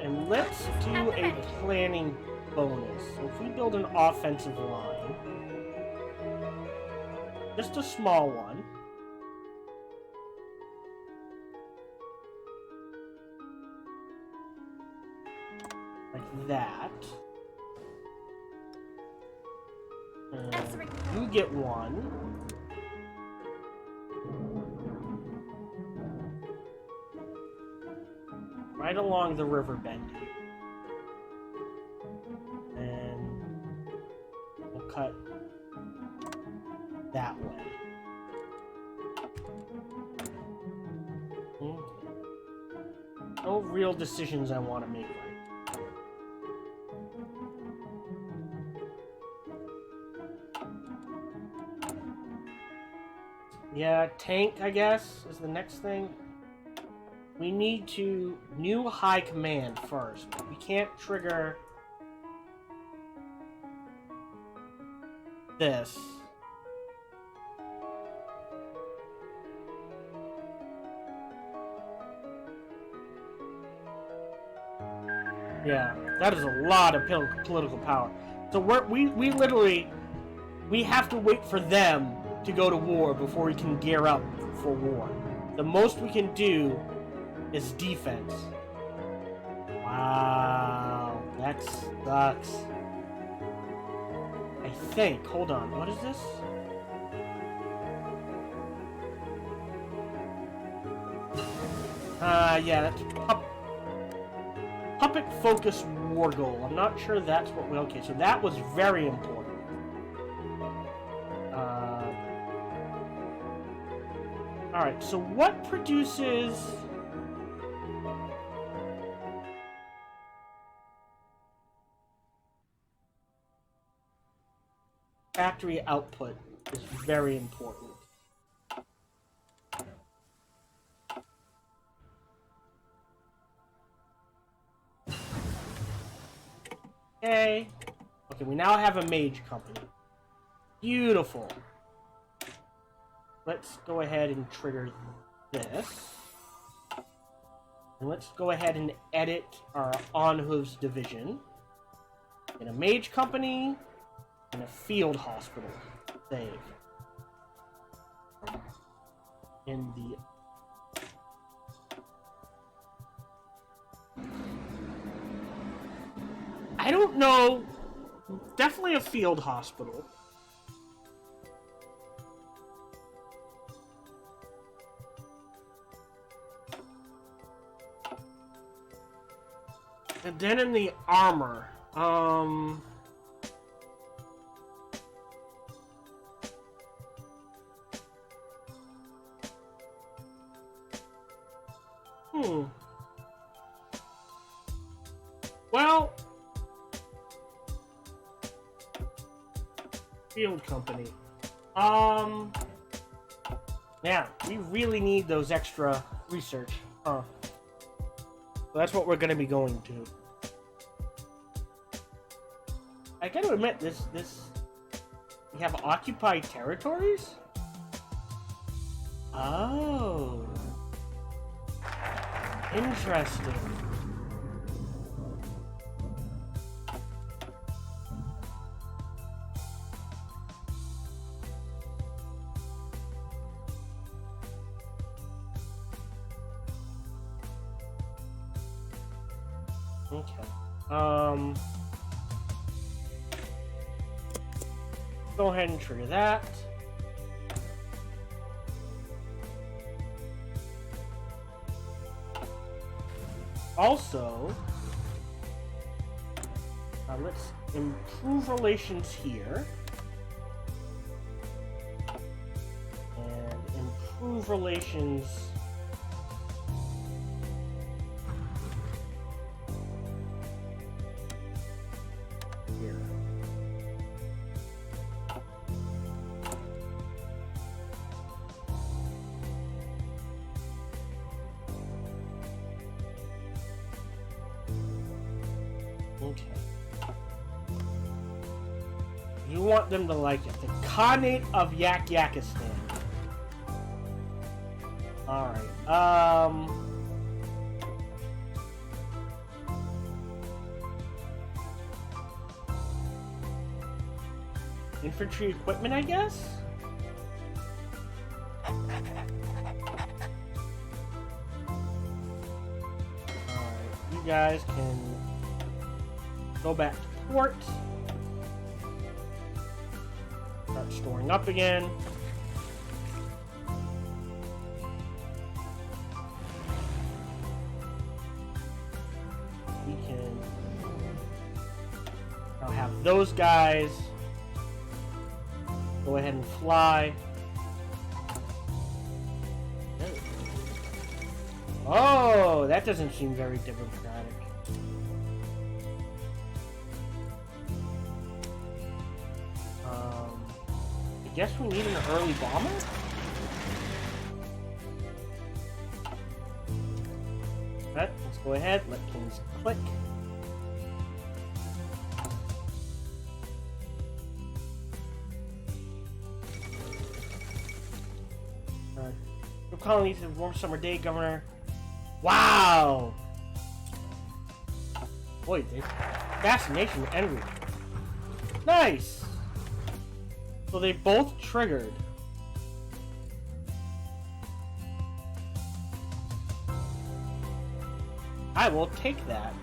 And let's do a planning bonus. So if we build an offensive line, just a small one, like that. You get one. Right along the river bend. And we'll cut that way. No real decisions I want to make right. Yeah, tank, I guess, is the next thing. We need to new high command first. We can't trigger this. Yeah, that is a lot of political power. So we literally have to wait for them to go to war before we can gear up for war. The most we can do is defense. Wow, that sucks. I think. Hold on. What is this? Yeah, that's Puppet Focus War Goal. I'm not sure that's what we... Okay, so that was very important. Alright, so what produces... factory output is very important. Okay. Okay, we now have a mage company. Beautiful. Let's go ahead and trigger this. And let's go ahead and edit our on-hooves division. In a mage company, and a field hospital. Save. In the... I don't know. Definitely a field hospital. And then in the armor, well, field company. Yeah, we really need those extra research, huh? So that's what we're gonna be going to. I gotta admit, we have occupied territories? Oh. Interesting. Okay. Go ahead and trigger that. Also, let's improve relations here. And improve relations here. Okay. You want them to like it. The Khanate of Yakistan. Alright, infantry equipment, I guess? Alright, you guys can go back to port. Start storing up again. We can now have those guys go ahead and fly. Oh, that doesn't seem very democratic. I guess we need an early bomber? Alright, let's go ahead, let things click. Your colonies have a warm summer day, Governor. Wow! Boy, fascination and envy. Nice! So they both triggered. I will take that.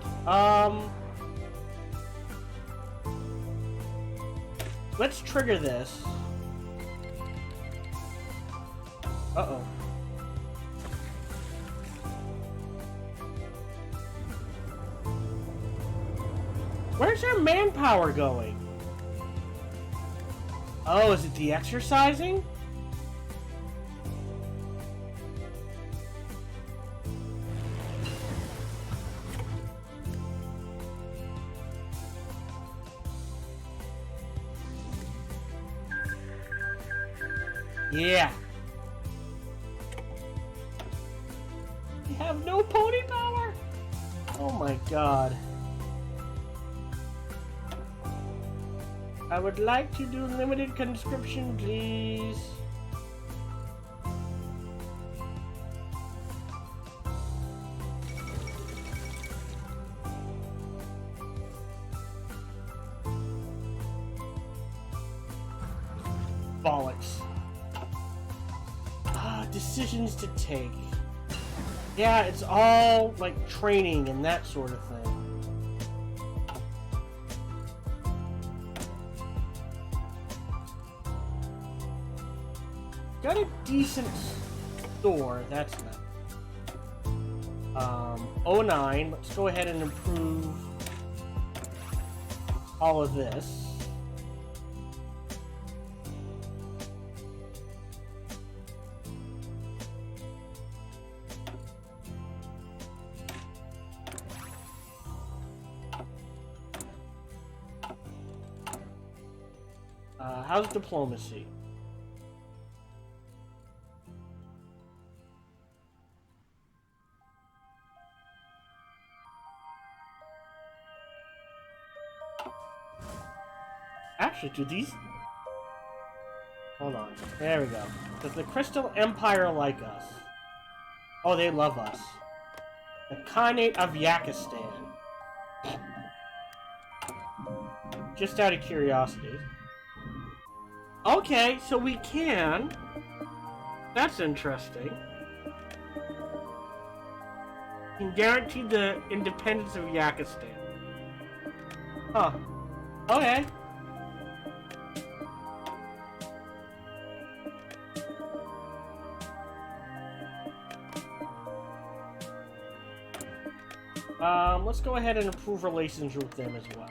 Let's trigger this. Uh-oh. Where's our manpower going? Oh, is it the exercising? Yeah. We have no pony power? Oh my god. I would like to do limited conscription, please. Bollocks. Decisions to take. Yeah, it's all like training and that sort of thing. Got a decent store, that's nice. 09, let's go ahead and improve all of this. How's diplomacy? Actually, do these... Hold on. There we go. Does the Crystal Empire like us? Oh, they love us. The Khanate of Yakistan. Just out of curiosity. Okay, so we can. That's interesting. Can guarantee the independence of Yakistan. Huh. Okay. Let's go ahead and improve relations with them as well.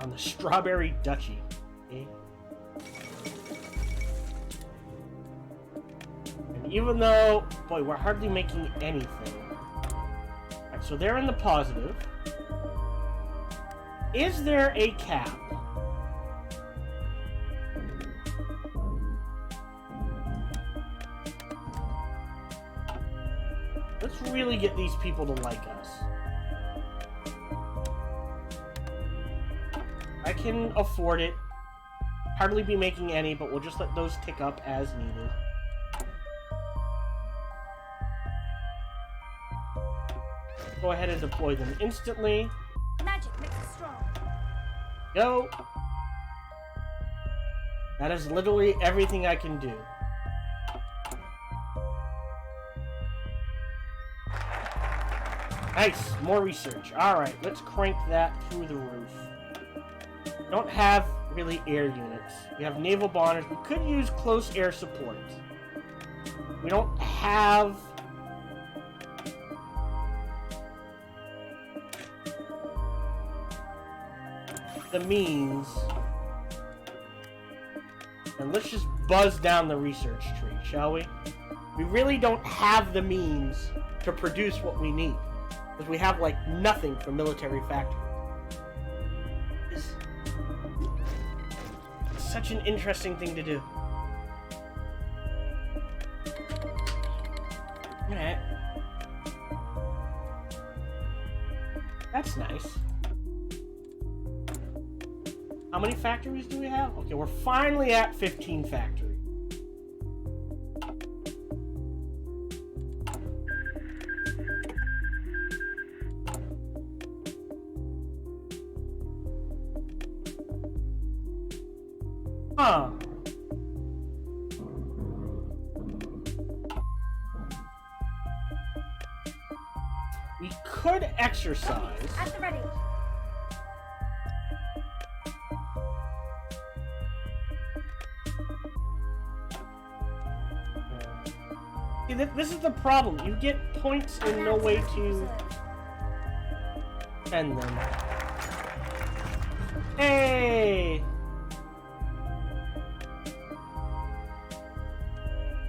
On the Strawberry Duchy. Okay. And even though, boy, we're hardly making anything. Alright, so they're in the positive. Is there a cap? Let's really get these people to like us. I can afford it. Hardly be making any, but we'll just let those tick up as needed. Go ahead and deploy them instantly. Magic makes us strong. Go! That is literally everything I can do. Nice! More research. Alright, let's crank that through the roof. We don't have really air units. We have naval bombers. We could use close air support. We don't have... the means. And let's just buzz down the research tree, shall we? We really don't have the means to produce what we need. Because we have, like, nothing for military factory. It's such an interesting thing to do. Alright. That's nice. How many factories do we have? Okay, we're finally at 15 factories. Huh. We could exercise. At the ready. See, this is the problem. You get points and no way to defend them. Hey!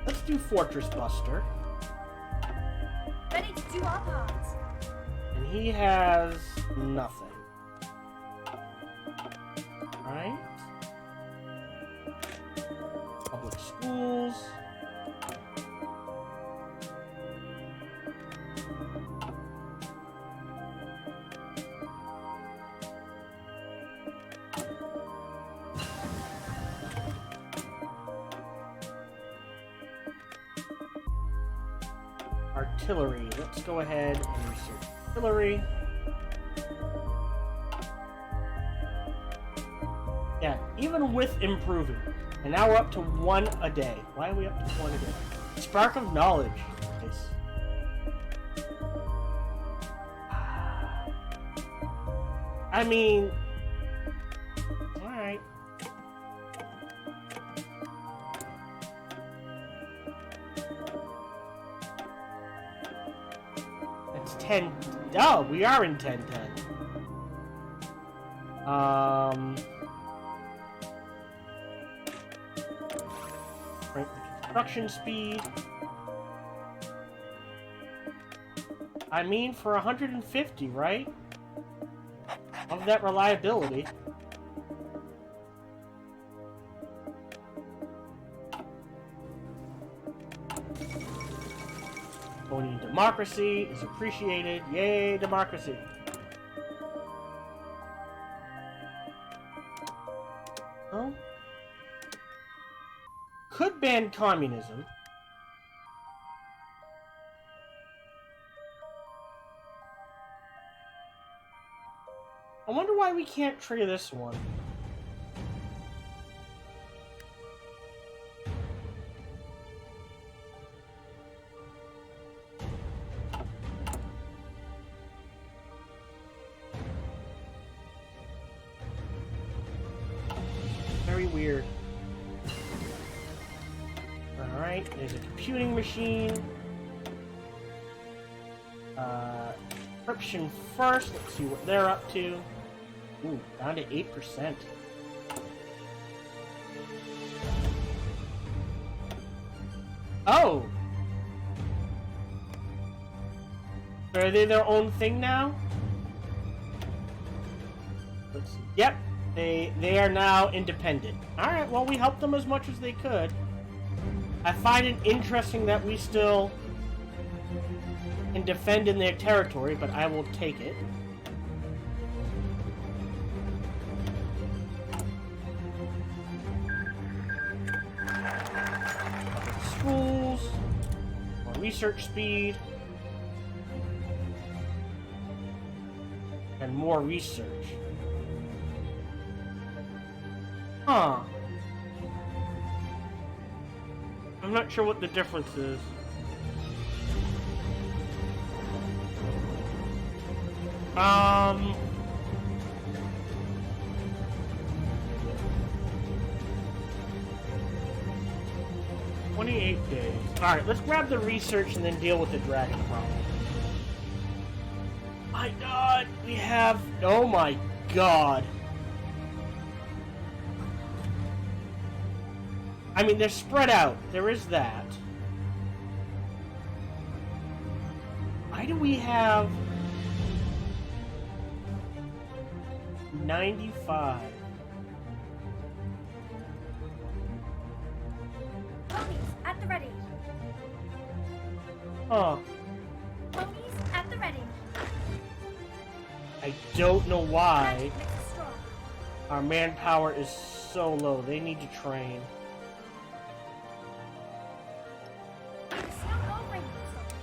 Let's do Fortress Buster. Ready to do our part. And he has nothing. Alright. Public schools. Artillery. Let's go ahead and research artillery. Yeah, even with improving. And now we're up to 1 a day. Why are we up to 1 a day? Spark of knowledge. Nice. I mean... Alright. That's 10... Oh, we are in 10-10. Right, the construction speed. I mean, for 150, right? Of that reliability. Owning democracy is appreciated. Yay, democracy. Oh. Could ban communism. I wonder why we can't trigger this one. Very weird. Alright, there's a computing machine. Encryption first. Let's see what they're up to. Ooh, down to 8%. Oh! Are they their own thing now? Let's see. Yep, they are now independent. Alright, well, we helped them as much as they could. I find it interesting that we still can defend in their territory, but I will take it. Schools, more research speed, and more research. Huh. I'm not sure what the difference is. Um... 28 days. Alright, let's grab the research and then deal with the dragon problem. My god, we have... Oh my god. I mean, they're spread out. There is that. Why do we have... 95? Ponies at the ready. Huh. Ponies at the ready. I don't know why Magic makes us strong. our manpower is so low. They need to train. Snow over results.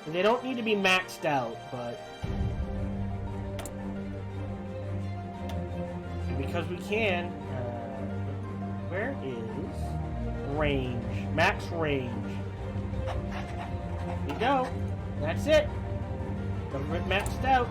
They don't need to be maxed out, but... because we can... where is... range? Max range. There you go. That's it. Government maxed out.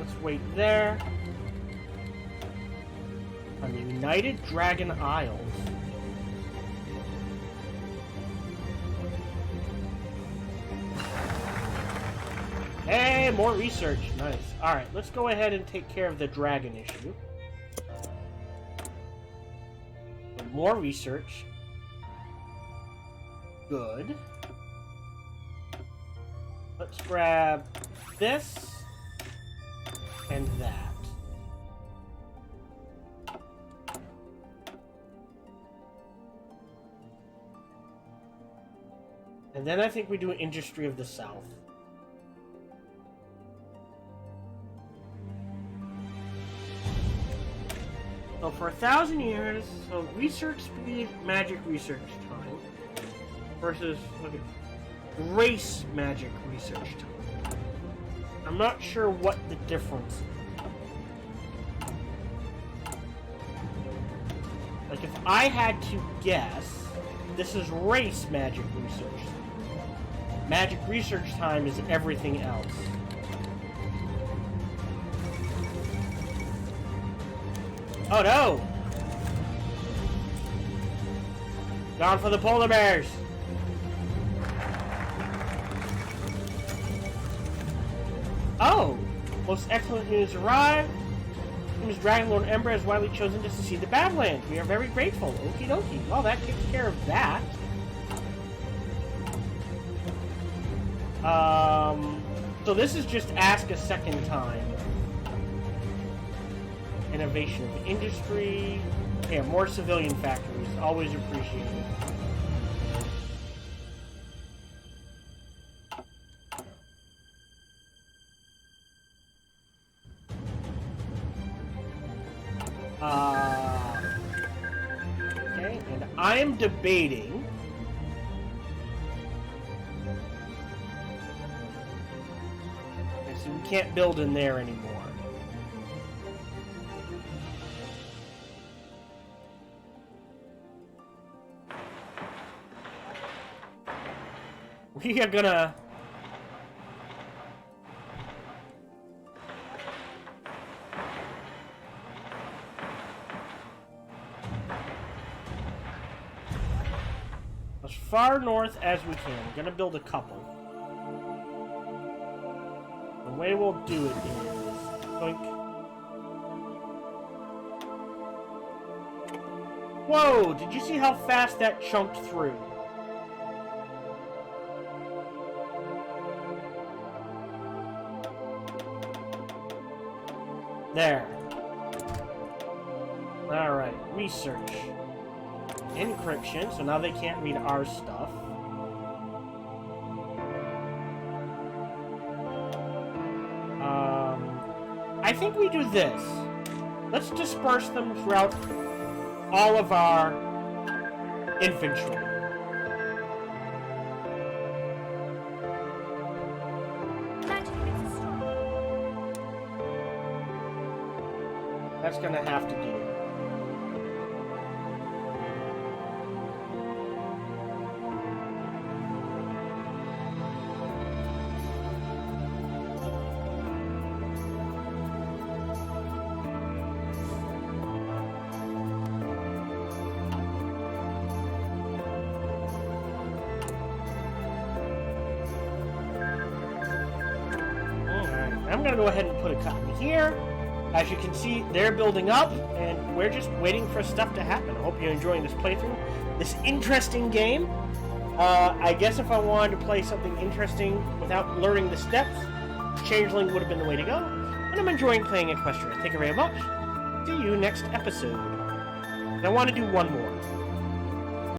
let's wait there. On the United Dragon Isles. Hey, more research. Nice. Alright, let's go ahead and take care of the dragon issue. And more research. Good. Let's grab this and that. And then I think we do an Industry of the South. So for 1,000 years, so research speed, magic research time, versus, look at, race magic research time. I'm not sure what the difference is. Like, if I had to guess, this is race magic research. Magic research time is everything else. Oh no! Gone for the polar bears! Oh! Most excellent news arrived. Miss Dragon Lord Ember has widely chosen to secede the Badlands. We are very grateful. Okie dokie. Well, that takes care of that. So this is just ask a second time. Innovation of industry. Yeah, more civilian factories. Always appreciated. Okay, and I am debating. Okay, so we can't build in there anymore. We are gonna... as far north as we can. We're gonna build a couple. The way we'll do it is... Boink. Whoa! Did you see how fast that chunked through? There. Alright, research. Encryption, so now they can't read our stuff. I think we do this. Let's disperse them throughout all of our infantry. That's gonna have to do. Alright, I'm gonna go ahead and put a cut in here. As you can see, they're building up, and we're just waiting for stuff to happen. I hope you're enjoying this playthrough. This interesting game. I guess if I wanted to play something interesting without learning the steps, Changeling would have been the way to go. And I'm enjoying playing Equestria. Thank you very much. See you next episode. And I want to do one more.